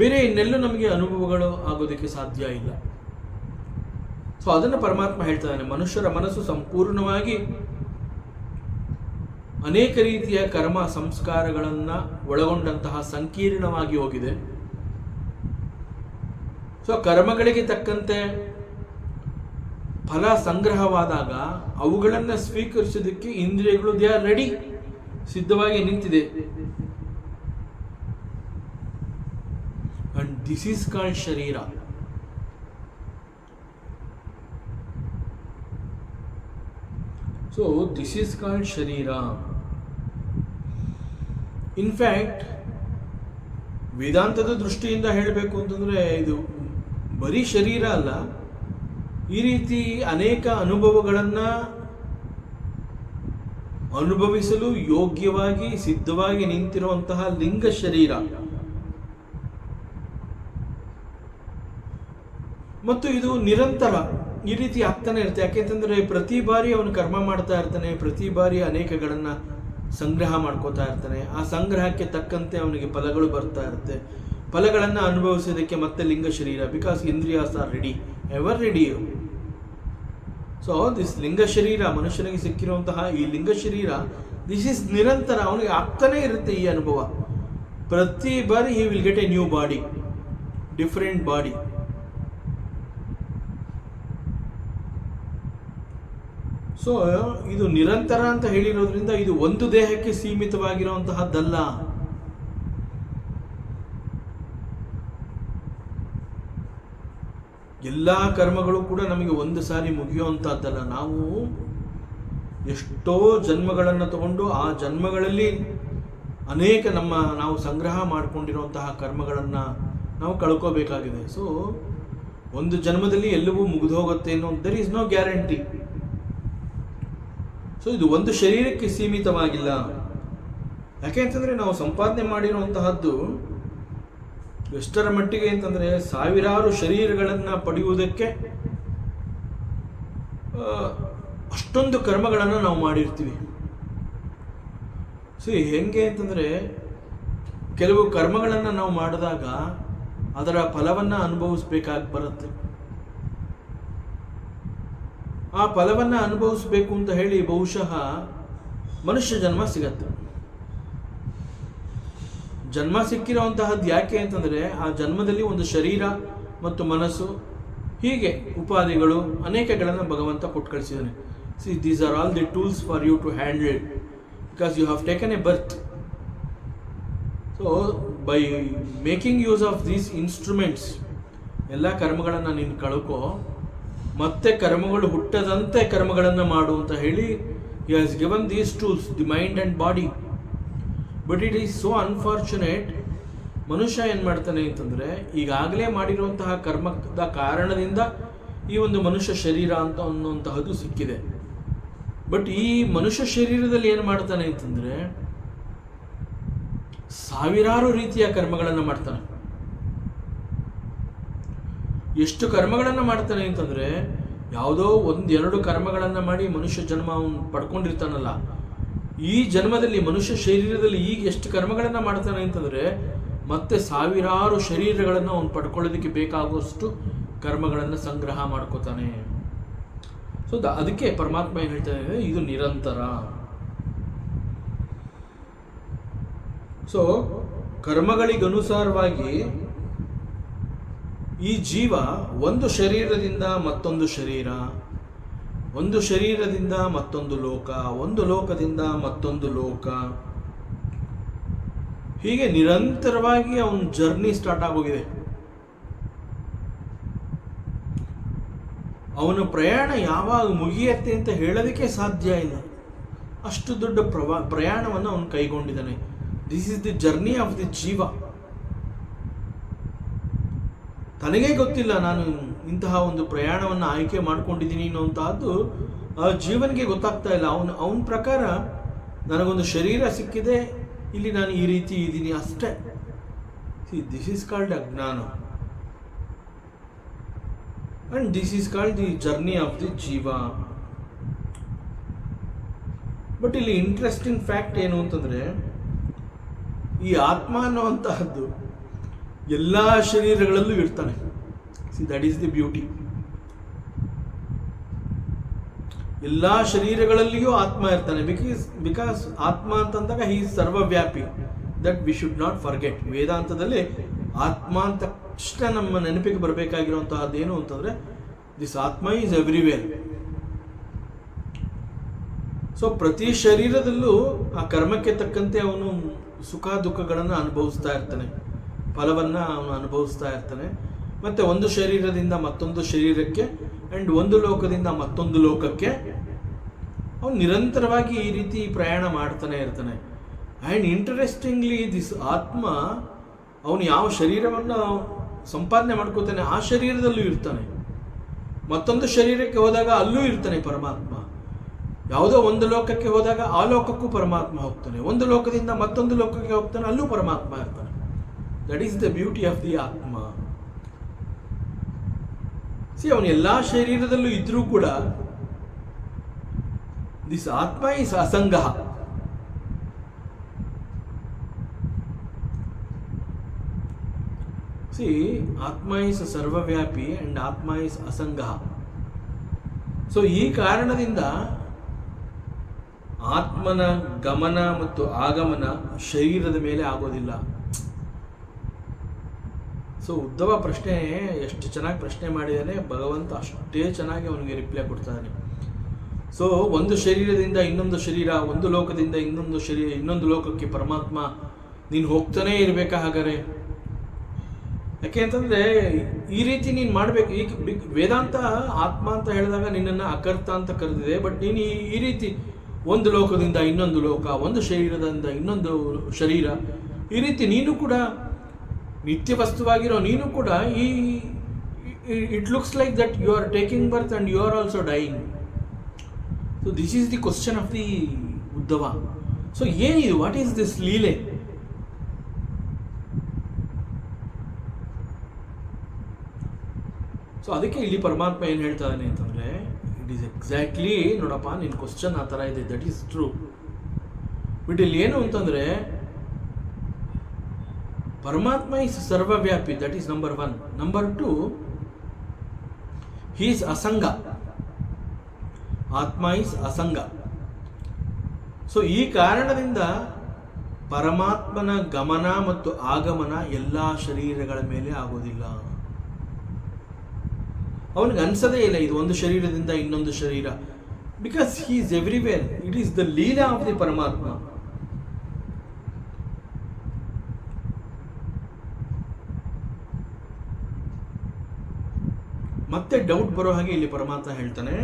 ಬೇರೆ ಇನ್ನೆಲ್ಲೂ ನಮಗೆ ಅನುಭವಗಳು ಆಗೋದಕ್ಕೆ ಸಾಧ್ಯ ಇಲ್ಲ. So ಅದನ್ನು ಪರಮಾತ್ಮ ಹೇಳ್ತಾನೆ, ಮನುಷ್ಯರ ಮನಸ್ಸು ಸಂಪೂರ್ಣವಾಗಿ ಅನೇಕ ರೀತಿಯ ಕರ್ಮ ಸಂಸ್ಕಾರಗಳನ್ನು ಒಳಗೊಂಡಂತಹ ಸಂಕೀರ್ಣವಾಗಿ ಹೋಗಿದೆ. ಸೊ ಕರ್ಮಗಳಿಗೆ ತಕ್ಕಂತೆ ಫಲ ಸಂಗ್ರಹವಾದಾಗ ಅವುಗಳನ್ನು ಸ್ವೀಕರಿಸೋದಕ್ಕೆ ಇಂದ್ರಿಯಗಳು ದೇ ಆರ್ ರೆಡಿ, ಸಿದ್ಧವಾಗಿ ನಿಂತಿದೆ. ಅಂಡ್ ದಿಸ್ ಈಸ್ ಕಾಲ್ಡ್ ಶರೀರ. ಸೊ ದಿಸ್ ಈಸ್ ಕಾಲ್ಡ್ ಶರೀರ. ಇನ್ಫ್ಯಾಕ್ಟ್ ವೇದಾಂತದ ದೃಷ್ಟಿಯಿಂದ ಹೇಳಬೇಕು ಅಂತಂದರೆ ಇದು ಬರೀ ಶರೀರ ಅಲ್ಲ, ಈ ರೀತಿ ಅನೇಕ ಅನುಭವಗಳನ್ನು ಅನುಭವಿಸಲು ಯೋಗ್ಯವಾಗಿ ಸಿದ್ಧವಾಗಿ ನಿಂತಿರುವಂತಹ ಲಿಂಗ ಶರೀರ. ಮತ್ತು ಇದು ನಿರಂತರ ಈ ರೀತಿ ಆಗ್ತಾನೆ ಇರುತ್ತೆ. ಯಾಕೆಂತಂದರೆ ಪ್ರತಿ ಬಾರಿ ಅವನು ಕರ್ಮ ಮಾಡ್ತಾ ಇರ್ತಾನೆ, ಪ್ರತಿ ಬಾರಿ ಅನೇಕಗಳನ್ನು ಸಂಗ್ರಹ ಮಾಡ್ಕೋತಾ ಇರ್ತಾನೆ. ಆ ಸಂಗ್ರಹಕ್ಕೆ ತಕ್ಕಂತೆ ಅವನಿಗೆ ಫಲಗಳು ಬರ್ತಾ ಇರುತ್ತೆ. ಫಲಗಳನ್ನು ಅನುಭವಿಸೋದಕ್ಕೆ ಮತ್ತೆ ಲಿಂಗ ಶರೀರ, ಬಿಕಾಸ್ ಇಂದ್ರಿಯಾಸ್ are ready, ever ready. So this ಲಿಂಗ ಶರೀರ, ಮನುಷ್ಯನಿಗೆ ಸಿಕ್ಕಿರುವಂತಹ ಈ ಲಿಂಗ ಶರೀರ, ದಿಸ್ ಈಸ್ ನಿರಂತರ, ಅವನಿಗೆ ಆಗ್ತಾನೆ ಇರುತ್ತೆ ಈ ಅನುಭವ. ಪ್ರತಿ ಬಾರಿ he will get A new body, different body. So ಇದು ನಿರಂತರ ಅಂತ ಹೇಳಿರೋದ್ರಿಂದ ಇದು ಒಂದು ದೇಹಕ್ಕೆ ಸೀಮಿತವಾಗಿರುವಂತಹದ್ದಲ್ಲ. ಎಲ್ಲ ಕರ್ಮಗಳು ಕೂಡ ನಮಗೆ ಒಂದು ಸಾರಿ ಮುಗಿಯುವಂಥದ್ದಲ್ಲ. ನಾವು ಎಷ್ಟೋ ಜನ್ಮಗಳನ್ನು ತಗೊಂಡು ಆ ಜನ್ಮಗಳಲ್ಲಿ ಅನೇಕ ನಾವು ಸಂಗ್ರಹ ಮಾಡಿಕೊಂಡಿರುವಂತಹ ಕರ್ಮಗಳನ್ನು ನಾವು ಕಳ್ಕೋಬೇಕಾಗಿದೆ. ಸೊ ಒಂದು ಜನ್ಮದಲ್ಲಿ ಎಲ್ಲವೂ ಮುಗಿದು ಹೋಗುತ್ತೆ ಅನ್ನೋ there is no guarantee. So ಇದು ಒಂದು ಶರೀರಕ್ಕೆ ಸೀಮಿತವಾಗಿಲ್ಲ. ಯಾಕೆ ಅಂತಂದರೆ ನಾವು ಸಂಪಾದನೆ ಮಾಡಿರುವಂತಹದ್ದು ಎಷ್ಟರ ಮಟ್ಟಿಗೆ ಅಂತಂದರೆ ಸಾವಿರಾರು ಶರೀರಗಳನ್ನು ಪಡೆಯುವುದಕ್ಕೆ ಅಷ್ಟೊಂದು ಕರ್ಮಗಳನ್ನು ನಾವು ಮಾಡಿರ್ತೀವಿ. ಸೊ ಹೆಂಗೆ ಅಂತಂದರೆ ಕೆಲವು ಕರ್ಮಗಳನ್ನು ನಾವು ಮಾಡಿದಾಗ ಅದರ ಫಲವನ್ನು ಅನುಭವಿಸ್ಬೇಕಾಗಿ ಬರುತ್ತೆ. ಆ ಫಲವನ್ನು ಅನುಭವಿಸ್ಬೇಕು ಅಂತ ಹೇಳಿ ಬಹುಶಃ ಮನುಷ್ಯ ಜನ್ಮ ಸಿಗತ್ತೆ. ಜನ್ಮ ಸಿಕ್ಕಿರುವಂತಹದ್ದು ಯಾಕೆ ಅಂತಂದರೆ ಆ ಜನ್ಮದಲ್ಲಿ ಒಂದು ಶರೀರ ಮತ್ತು ಮನಸ್ಸು ಹೀಗೆ ಉಪಾಧಿಗಳು ಅನೇಕಗಳನ್ನು ಭಗವಂತ ಕೊಟ್ಟು ಕಳಿಸಿದ್ದಾನೆ. See these are all the tools for you to handle it because you have taken a birth. So by making use of these instruments ಎಲ್ಲ ಕರ್ಮಗಳನ್ನು ನೀನು ಕಳ್ಕೊ, ಮತ್ತೆ ಕರ್ಮಗಳು ಹುಟ್ಟದಂತೆ ಕರ್ಮಗಳನ್ನು ಮಾಡು ಅಂತ ಹೇಳಿ he has given these tools, the mind and body. But it is so unfortunate, ಮನುಷ್ಯ ಏನು ಮಾಡ್ತಾನೆ ಅಂತಂದರೆ ಈಗಾಗಲೇ ಮಾಡಿರುವಂತಹ ಕರ್ಮದ ಕಾರಣದಿಂದ ಈ ಒಂದು ಮನುಷ್ಯ ಶರೀರ ಅಂತ ಅನ್ನುವಂತಹದ್ದು ಸಿಕ್ಕಿದೆ. ಬಟ್ ಈ ಮನುಷ್ಯ ಶರೀರದಲ್ಲಿ ಏನು ಮಾಡ್ತಾನೆ ಅಂತಂದರೆ ಸಾವಿರಾರು ರೀತಿಯ ಕರ್ಮಗಳನ್ನು ಮಾಡ್ತಾನೆ. ಎಷ್ಟು ಕರ್ಮಗಳನ್ನು ಮಾಡ್ತಾನೆ ಅಂತಂದರೆ ಯಾವುದೋ ಒಂದೆರಡು ಕರ್ಮಗಳನ್ನು ಮಾಡಿ ಮನುಷ್ಯ ಜನ್ಮ ಅವನು ಪಡ್ಕೊಂಡಿರ್ತಾನಲ್ಲ, ಈ ಜನ್ಮದಲ್ಲಿ ಮನುಷ್ಯ ಶರೀರದಲ್ಲಿ ಈಗ ಎಷ್ಟು ಕರ್ಮಗಳನ್ನು ಮಾಡ್ತಾನೆ ಅಂತಂದರೆ ಮತ್ತೆ ಸಾವಿರಾರು ಶರೀರಗಳನ್ನು ಅವನು ಪಡ್ಕೊಳ್ಳೋದಕ್ಕೆ ಬೇಕಾಗುವಷ್ಟು ಕರ್ಮಗಳನ್ನು ಸಂಗ್ರಹ ಮಾಡ್ಕೋತಾನೆ. ಸೊ ಅದಕ್ಕೆ ಪರಮಾತ್ಮ ಏನು ಹೇಳ್ತಾನೆ, ಇದು ನಿರಂತರ. ಸೊ ಕರ್ಮಗಳಿಗನುಸಾರವಾಗಿ ಈ ಜೀವ ಒಂದು ಶರೀರದಿಂದ ಮತ್ತೊಂದು ಶರೀರ, ಒಂದು ಶರೀರದಿಂದ ಮತ್ತೊಂದು ಲೋಕ, ಒಂದು ಲೋಕದಿಂದ ಮತ್ತೊಂದು ಲೋಕ, ಹೀಗೆ ನಿರಂತರವಾಗಿ ಅವನ ಜರ್ನಿ ಸ್ಟಾರ್ಟ್ ಆಗೋಗಿದೆ. ಅವನ ಪ್ರಯಾಣ ಯಾವಾಗ ಮುಗಿಯತ್ತೆ ಅಂತ ಹೇಳೋದಕ್ಕೆ ಸಾಧ್ಯ ಇಲ್ಲ. ಅಷ್ಟು ದೊಡ್ಡ ಪ್ರಯಾಣವನ್ನು ಅವನು ಕೈಗೊಂಡಿದ್ದಾನೆ. This is the journey of the ಜೀವ. ತನಗೇ ಗೊತ್ತಿಲ್ಲ ನಾನು ಇಂತಹ ಒಂದು ಪ್ರಯಾಣವನ್ನು ಆಯ್ಕೆ ಮಾಡ್ಕೊಂಡಿದ್ದೀನಿ ಅನ್ನೋಂತಹದ್ದು ಆ ಜೀವನಿಗೆ ಗೊತ್ತಾಗ್ತಾ ಇಲ್ಲ. ಅವನ ಪ್ರಕಾರ ನನಗೊಂದು ಶರೀರ ಸಿಕ್ಕಿದೆ, ಇಲ್ಲಿ ನಾನು ಈ ರೀತಿ ಇದ್ದೀನಿ ಅಷ್ಟೇ. ದಿಸ್ ಈಸ್ ಕಾಲ್ಡ್ ಅಜ್ಞಾನ and this is called the journey of the ಜೀವ. ಬಟ್ ಇಲ್ಲಿ ಇಂಟ್ರೆಸ್ಟಿಂಗ್ ಫ್ಯಾಕ್ಟ್ ಏನು ಅಂತಂದರೆ ಈ ಆತ್ಮ ಅನ್ನುವಂತಹದ್ದು ಎಲ್ಲ ಶರೀರಗಳಲ್ಲೂ ಇರ್ತಾನೆ. See that is the beauty. ಎಲ್ಲ ಶರೀರಗಳಲ್ಲಿಯೂ ಆತ್ಮ ಇರ್ತಾನೆ. ಬಿಕಾಸ್ ಆತ್ಮ ಅಂತಂದಾಗ ಹಿ ಈಸ್ ಸರ್ವವ್ಯಾಪಿ. That we should not forget. ವೇದಾಂತದಲ್ಲಿ ಆತ್ಮ ಅಂತ ತಕ್ಷಣ ನಮ್ಮ ನೆನಪಿಗೆ ಬರಬೇಕಾಗಿರುವಂತಹದ್ದು ಏನು ಅಂತಂದರೆ ದಿಸ್ ಆತ್ಮ ಈಸ್ ಎವ್ರಿವೇರ್. ಸೊ ಪ್ರತಿ ಶರೀರದಲ್ಲೂ ಆ ಕರ್ಮಕ್ಕೆ ತಕ್ಕಂತೆ ಅವನು ಸುಖ ದುಃಖಗಳನ್ನು ಅನುಭವಿಸ್ತಾ ಇರ್ತಾನೆ, ಫಲವನ್ನು ಅವನು ಅನುಭವಿಸ್ತಾ ಇರ್ತಾನೆ. ಮತ್ತು ಒಂದು ಶರೀರದಿಂದ ಮತ್ತೊಂದು ಶರೀರಕ್ಕೆ ಆ್ಯಂಡ್ ಒಂದು ಲೋಕದಿಂದ ಮತ್ತೊಂದು ಲೋಕಕ್ಕೆ ಅವನು ನಿರಂತರವಾಗಿ ಈ ರೀತಿ ಪ್ರಯಾಣ ಮಾಡ್ತಾನೆ ಇರ್ತಾನೆ. ಆ್ಯಂಡ್ ಇಂಟ್ರೆಸ್ಟಿಂಗ್ಲಿ ದಿಸ್ ಆತ್ಮ ಅವನು ಯಾವ ಶರೀರವನ್ನು ಸಂಪಾದನೆ ಮಾಡ್ಕೋತಾನೆ ಆ ಶರೀರದಲ್ಲೂ ಇರ್ತಾನೆ. ಮತ್ತೊಂದು ಶರೀರಕ್ಕೆ ಹೋದಾಗ ಅಲ್ಲೂ ಇರ್ತಾನೆ ಪರಮಾತ್ಮ. ಯಾವುದೋ ಒಂದು ಲೋಕಕ್ಕೆ ಹೋದಾಗ ಆ ಲೋಕಕ್ಕೂ ಪರಮಾತ್ಮ ಹೋಗ್ತಾನೆ, ಒಂದು ಲೋಕದಿಂದ ಮತ್ತೊಂದು ಲೋಕಕ್ಕೆ ಹೋಗ್ತಾನೆ, ಅಲ್ಲೂ ಪರಮಾತ್ಮ ಇರ್ತಾನೆ. That is the beauty of the ಆತ್ಮ. ಅವನು ಎಲ್ಲ ಶರೀರದಲ್ಲೂ ಇದ್ರೂ ಕೂಡ ದಿಸ್ ಆತ್ಮ ಈಸ್ ಅಸಂಗ. ಆತ್ಮ ಈಸ್ ಸರ್ವವ್ಯಾಪಿ ಅಂಡ್ ಆತ್ಮ ಈಸ್ ಅಸಂಗ. ಸೊ ಈ ಕಾರಣದಿಂದ ಆತ್ಮನ ಗಮನ ಮತ್ತು ಆಗಮನ ಶರೀರದ ಮೇಲೆ ಆಗೋದಿಲ್ಲ. ಸೊ ಉದ್ಧವ ಪ್ರಶ್ನೆ ಎಷ್ಟು ಚೆನ್ನಾಗಿ ಪ್ರಶ್ನೆ ಮಾಡಿದ್ದಾನೆ, ಭಗವಂತ ಅಷ್ಟೇ ಚೆನ್ನಾಗಿ ಅವನಿಗೆ ರಿಪ್ಲೈ ಕೊಡ್ತಾನೆ. ಸೊ ಒಂದು ಶರೀರದಿಂದ ಇನ್ನೊಂದು ಶರೀರ, ಒಂದು ಲೋಕದಿಂದ ಇನ್ನೊಂದು ಲೋಕಕ್ಕೆ ಪರಮಾತ್ಮ ನೀನು ಹೋಗ್ತಾನೇ ಇರಬೇಕಾ? ಹಾಗಾದರೆ ಯಾಕೆ ಅಂತಂದರೆ ಈ ರೀತಿ ನೀನು ಮಾಡಬೇಕು. ಈಗ ವೇದಾಂತ ಆತ್ಮ ಅಂತ ಹೇಳಿದಾಗ ನಿನ್ನನ್ನು ಅಕರ್ತ ಅಂತ ಕರೆದಿದೆ. ಬಟ್ ನೀನು ಈ ರೀತಿ ಒಂದು ಲೋಕದಿಂದ ಇನ್ನೊಂದು ಲೋಕ, ಒಂದು ಶರೀರದಿಂದ ಇನ್ನೊಂದು ಶರೀರ, ಈ ರೀತಿ ನೀನು ಕೂಡ ನಿತ್ಯ ವಸ್ತುವಾಗಿರೋ ನೀನು ಕೂಡ it looks like that you are taking birth and you are also dying. So this is the question of the Uddhava. So ಏನಿದು, ವಾಟ್ ಈಸ್ ದಿಸ್ ಲೀಲೆ? ಸೊ ಅದಕ್ಕೆ ಇಲ್ಲಿ ಪರಮಾತ್ಮ ಏನು ಹೇಳ್ತಾ ಇದ್ದಾನೆ ಅಂತಂದರೆ, ಇಟ್ ಈಸ್ ಎಕ್ಸಾಕ್ಟ್ಲಿ, ನೋಡಪ್ಪ ನಿನ್ನ ಕ್ವಶನ್ ಆ ಥರ ಇದೆ, ದಟ್ ಈಸ್ ಟ್ರೂ. ಬಟ್ ಇಲ್ಲಿ ಏನು ಅಂತಂದರೆ, ಪರಮಾತ್ಮ ಈಸ್ ಸರ್ವವ್ಯಾಪಿ, that is number 1. Number 2, he is ಅಸಂಗ. ಆತ್ಮ ಈಸ್ ಅಸಂಗ. ಸೊ ಈ ಕಾರಣದಿಂದ ಪರಮಾತ್ಮನ ಗಮನ ಮತ್ತು ಆಗಮನ ಎಲ್ಲ ಶರೀರಗಳ ಮೇಲೆ ಆಗೋದಿಲ್ಲ. ಅವನಿಗೆ ಅನ್ಸದೇ ಇಲ್ಲ ಇದು ಒಂದು ಶರೀರದಿಂದ ಇನ್ನೊಂದು ಶರೀರ, because he is everywhere. It is the Leela of the ಪರಮಾತ್ಮ. ಮತ್ತೆ ಡೌಟ್ ಬರೋ ಹಾಗೆ ಇಲ್ಲಿ ಪರಮಾತ್ಮ ಹೇಳ್ತಾನೆ,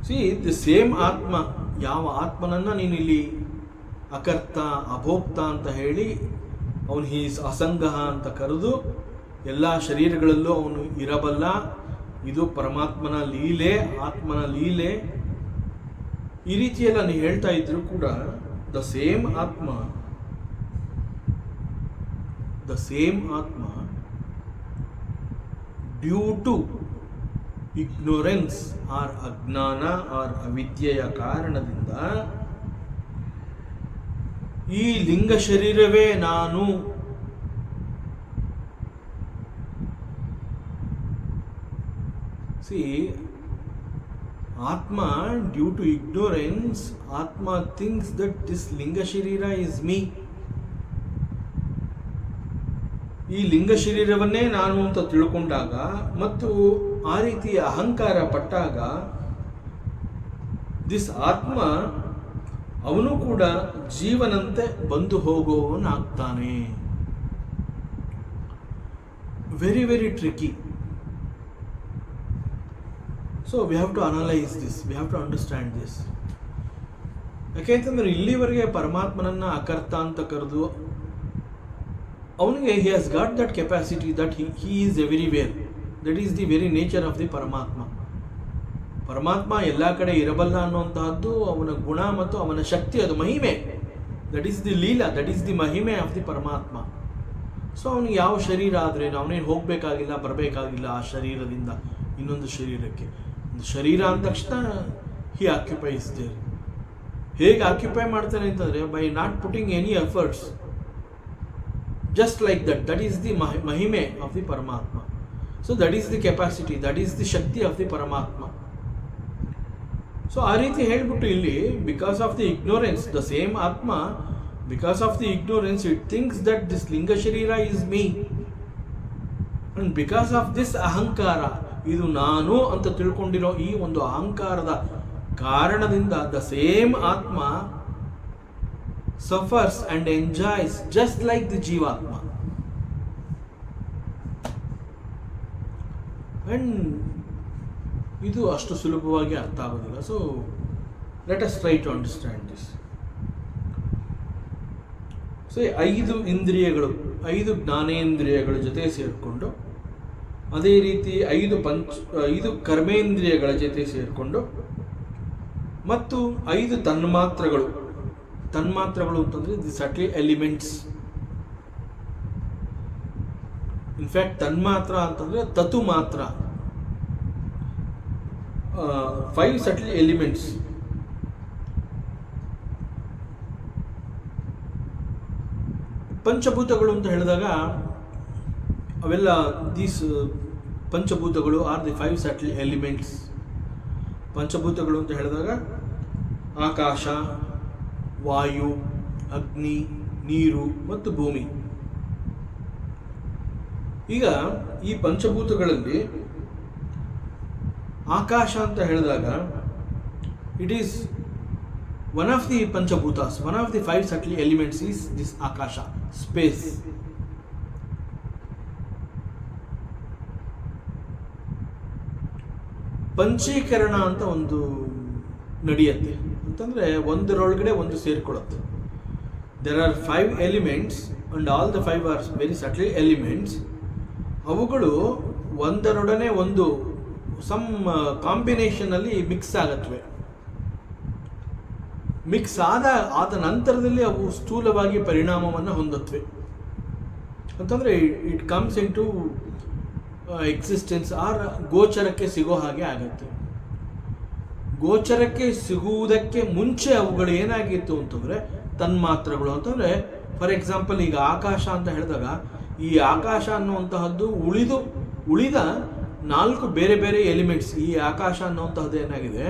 ಸಿ ದಿ ಸೇಮ್ ಆತ್ಮ, ಯಾವ ಆತ್ಮನನ್ನ ನೀನು ಇಲ್ಲಿ ಅಕರ್ತ ಅಭೋಕ್ತ ಅಂತ ಹೇಳಿ ಅವನು ಹೀಸ್ ಅಸಂಗ ಅಂತ ಕರೆದು ಎಲ್ಲ ಶರೀರಗಳಲ್ಲೂ ಅವನು ಇರಬಲ್ಲ, ಇದು ಪರಮಾತ್ಮನ ಲೀಲೆ, ಆತ್ಮನ ಲೀಲೆ, ಈ ರೀತಿಯೆಲ್ಲ ನೀವು ಹೇಳ್ತಾ ಇದ್ರು ಕೂಡ ದ ಸೇಮ್ ಆತ್ಮ ಡ್ಯೂ ಟು ಇಗ್ನೋರೆನ್ಸ್ ಆರ್ ಅಜ್ಞಾನ ಆರ್ ಅವಿದ್ಯೆಯ ಕಾರಣದಿಂದ ಈ ಲಿಂಗ ಶರೀರವೇ ನಾನು, Atma, due to ignorance, Atma thinks that this Linga Sharira is me. ಈ ಲಿಂಗ ಶರೀರವನ್ನೇ ನಾನು ಅಂತ ತಿಳ್ಕೊಂಡಾಗ ಮತ್ತು ಆ ರೀತಿಯ ಅಹಂಕಾರ ಪಟ್ಟಾಗ ದಿಸ್ ಆತ್ಮ ಅವನು ಕೂಡ ಜೀವನಂತೆ ಬಂದು ಹೋಗುವವನಾಗ್ತಾನೆ. Very very tricky. So we have to analyse this, we have to understand this. ಯಾಕೆಂತಂದ್ರೆ ಇಲ್ಲಿವರೆಗೆ ಪರಮಾತ್ಮನನ್ನ ಅಕರ್ತ ಅಂತ ಕರೆದು ಅವನಿಗೆ he has got that capacity that he is everywhere. That is the very nature of the ಪರಮಾತ್ಮ. ಪರಮಾತ್ಮ ಎಲ್ಲ ಕಡೆ ಇರಬಲ್ಲ ಅನ್ನುವಂತಹದ್ದು ಅವನ ಗುಣ ಮತ್ತು ಅವನ ಶಕ್ತಿ, ಅದು ಮಹಿಮೆ. That is the Leela, that is the ಮಹಿಮೆ ಆಫ್ ದಿ ಪರಮಾತ್ಮ. ಸೊ ಅವನಿಗೆ ಯಾವ ಶರೀರ ಆದರೆ ಅವನೇನು ಹೋಗಬೇಕಾಗಿಲ್ಲ, ಬರಬೇಕಾಗಿಲ್ಲ ಆ ಶರೀರದಿಂದ ಇನ್ನೊಂದು ಶರೀರಕ್ಕೆ. ಒಂದು ಶರೀರ ಅಂದ ತಕ್ಷಣ ಹಿ ಆಕ್ಯುಪೈಸ್ ದೇರ್. ಹೇಗೆ ಆಕ್ಯುಪೈ ಮಾಡ್ತಾನೆ ಅಂತಂದರೆ by not putting any efforts, just like that. That is the mahime of the Paramatma. So that is the capacity, that is the shakti of the Paramatma. So ಆ ರೀತಿ ಹೇಳ್ಬಿಟ್ಟು ಇಲ್ಲಿ because of the ignorance, the same Atma, because of the ignorance it thinks that this Linga Sharira is me, and because of this ahankara, ಇದು ನಾನು ಅಂತ ತಿಳ್ಕೊಂಡಿರೋ ಈ ಒಂದು ಅಹಂಕಾರದ ಕಾರಣದಿಂದ the same Atma suffers and enjoys just like the Jivatma. And ಇದು ಅಷ್ಟು ಸುಲಭವಾಗಿ ಅರ್ಥ ಆಗೋದಿಲ್ಲ. So let us try to understand this. So 5 ಇಂದ್ರಿಯಗಳು, 5 ಜ್ಞಾನೇಂದ್ರಿಯಗಳ ಜೊತೆ ಸೇರಿಕೊಂಡು, ಅದೇ ರೀತಿ 5 ಕರ್ಮೇಂದ್ರಿಯಗಳ ಜೊತೆ ಸೇರಿಕೊಂಡು, ಮತ್ತು 5 ತನ್ಮಾತ್ರಗಳು ಅಂತಂದರೆ ದಿ ಸಟಲ್ ಎಲಿಮೆಂಟ್ಸ್. ಇನ್ಫ್ಯಾಕ್ಟ್ ತನ್ಮಾತ್ರ ಅಂತಂದರೆ ತತು ಮಾತ್ರ. 5 ಸಟಲ್ ಎಲಿಮೆಂಟ್ಸ್. ಪಂಚಭೂತಗಳು ಅಂತ ಹೇಳಿದಾಗ ಅವೆಲ್ಲ ದೀಸ್ ಪಂಚಭೂತಗಳು ಆರ್ ದಿ 5 ಸಟಲ್ ಎಲಿಮೆಂಟ್ಸ್. ಪಂಚಭೂತಗಳು ಅಂತ ಹೇಳಿದಾಗ ಆಕಾಶ, ವಾಯು, ಅಗ್ನಿ, ನೀರು ಮತ್ತು ಭೂಮಿ. ಈಗ ಈ ಪಂಚಭೂತಗಳಲ್ಲಿ ಆಕಾಶ ಅಂತ ಹೇಳಿದಾಗ it is one of the ಪಂಚಭೂತಾಸ್, one of the 5 subtle elements is this ಆಕಾಶ, ಸ್ಪೇಸ್. ಪಂಚೀಕರಣ ಅಂತ ಒಂದು ನಡೆಯುತ್ತೆ. ಅಂತಂದರೆ ಒಂದರೊಳಗಡೆ ಒಂದು ಸೇರಿಕೊಳ್ಳುತ್ತೆ. There are 5 elements and all the 5 are very subtle elements. ಅವುಗಳು ಒಂದರೊಡನೆ ಒಂದು ಸಮ್ ಕಾಂಬಿನೇಷನಲ್ಲಿ ಮಿಕ್ಸ್ ಆಗತ್ವೆ. ಮಿಕ್ಸ್ ಆದ ನಂತರದಲ್ಲಿ ಅವು ಸ್ಥೂಲವಾಗಿ ಪರಿಣಾಮವನ್ನು ಹೊಂದತ್ವೆ. ಅಂತಂದರೆ it comes into existence or ಗೋಚರಕ್ಕೆ ಸಿಗೋ ಹಾಗೆ ಆಗುತ್ತೆ. ಗೋಚರಕ್ಕೆ ಸಿಗುವುದಕ್ಕೆ ಮುಂಚೆ ಅವುಗಳು ಏನಾಗಿತ್ತು ಅಂತಂದರೆ ತನ್ಮಾತ್ರಗಳು. ಅಂತಂದರೆ ಫಾರ್ ಎಕ್ಸಾಂಪಲ್ ಈಗ ಆಕಾಶ ಅಂತ ಹೇಳಿದಾಗ ಈ ಆಕಾಶ ಅನ್ನುವಂತಹದ್ದು ಉಳಿದ 4 ಬೇರೆ ಬೇರೆ ಎಲಿಮೆಂಟ್ಸ್. ಈ ಆಕಾಶ ಅನ್ನುವಂತಹದ್ದು ಏನಾಗಿದೆ,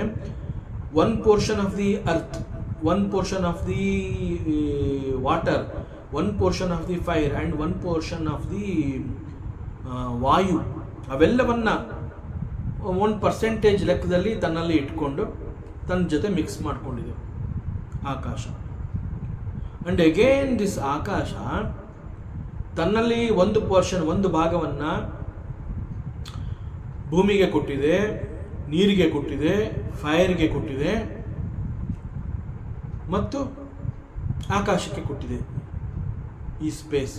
1 portion of the earth, 1 portion of the water, 1 portion of the fire and 1 portion of the ವಾಯು, ಅವೆಲ್ಲವನ್ನ 1% ಲೆಕ್ಕದಲ್ಲಿ ತನ್ನಲ್ಲಿ ಇಟ್ಕೊಂಡು ತನ್ನ ಜೊತೆ ಮಿಕ್ಸ್ ಮಾಡಿಕೊಂಡಿದೆ ಆಕಾಶ. ಅಂಡ್ ಅಗೇನ್ ದಿಸ್ ಆಕಾಶ ತನ್ನಲ್ಲಿ ಒಂದು ಭಾಗವನ್ನು ಭೂಮಿಗೆ ಕೊಟ್ಟಿದೆ, ನೀರಿಗೆ ಕೊಟ್ಟಿದೆ, ಫೈರ್ಗೆ ಕೊಟ್ಟಿದೆ ಮತ್ತು ಆಕಾಶಕ್ಕೆ ಕೊಟ್ಟಿದೆ. ಈ ಸ್ಪೇಸ್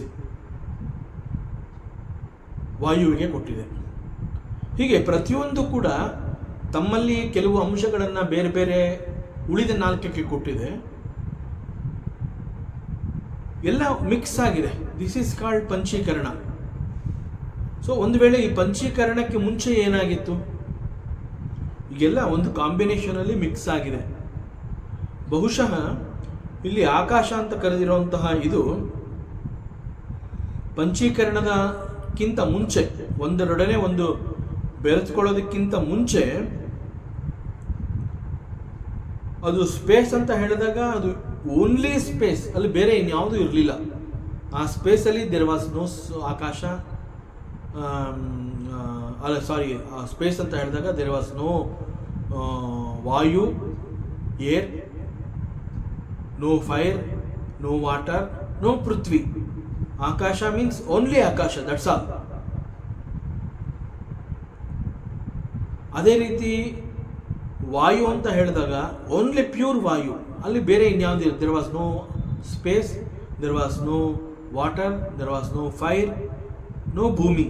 ವಾಯುವಿಗೆ ಕೊಟ್ಟಿದೆ. ಹೀಗೆ ಪ್ರತಿಯೊಂದು ಕೂಡ ತಮ್ಮಲ್ಲಿ ಕೆಲವು ಅಂಶಗಳನ್ನು ಬೇರೆ ಬೇರೆ ಉಳಿದ 4ಕ್ಕೆ ಕೊಟ್ಟಿದೆ. ಎಲ್ಲ ಮಿಕ್ಸ್ ಆಗಿದೆ. ದಿಸ್ ಈಸ್ ಕಾಲ್ಡ್ ಪಂಚೀಕರಣ. ಸೊ ಒಂದು ವೇಳೆ ಈ ಪಂಚೀಕರಣಕ್ಕೆ ಮುಂಚೆ ಏನಾಗಿತ್ತು, ಈಗೆಲ್ಲ ಒಂದು ಕಾಂಬಿನೇಷನಲ್ಲಿ ಮಿಕ್ಸ್ ಆಗಿದೆ. ಬಹುಶಃ ಇಲ್ಲಿ ಆಕಾಶ ಅಂತ ಕರೆದಿರುವಂತಹ ಇದು ಪಂಚೀಕರಣದಕ್ಕಿಂತ ಮುಂಚೆ, ಒಂದರೊಡನೆ ಒಂದು ಬೆರೆತ್ಕೊಳ್ಳೋದಕ್ಕಿಂತ ಮುಂಚೆ ಅದು ಸ್ಪೇಸ್ ಅಂತ ಹೇಳಿದಾಗ ಅದು ಓನ್ಲಿ ಸ್ಪೇಸ್, ಅಲ್ಲಿ ಬೇರೆ ಇನ್ಯಾವುದೂ ಇರಲಿಲ್ಲ. ಆ ಸ್ಪೇಸಲ್ಲಿ ದೇರ್ ವಾಸ್ ನೋ ಆಕಾಶ, ಅಲ್ಲ ಸಾರಿ, ಸ್ಪೇಸ್ ಅಂತ ಹೇಳಿದಾಗ there was no vayu, air, no fire, no water, no prithvi. Akasha means only akasha, that's all. ಅದೇ ರೀತಿ ವಾಯು ಅಂತ ಹೇಳಿದಾಗ ಓನ್ಲಿ ಪ್ಯೂರ್ ವಾಯು, ಅಲ್ಲಿ ಬೇರೆ ಇನ್ಯಾವುದು. There was no space, there was no water, there was no fire, no ಭೂಮಿ.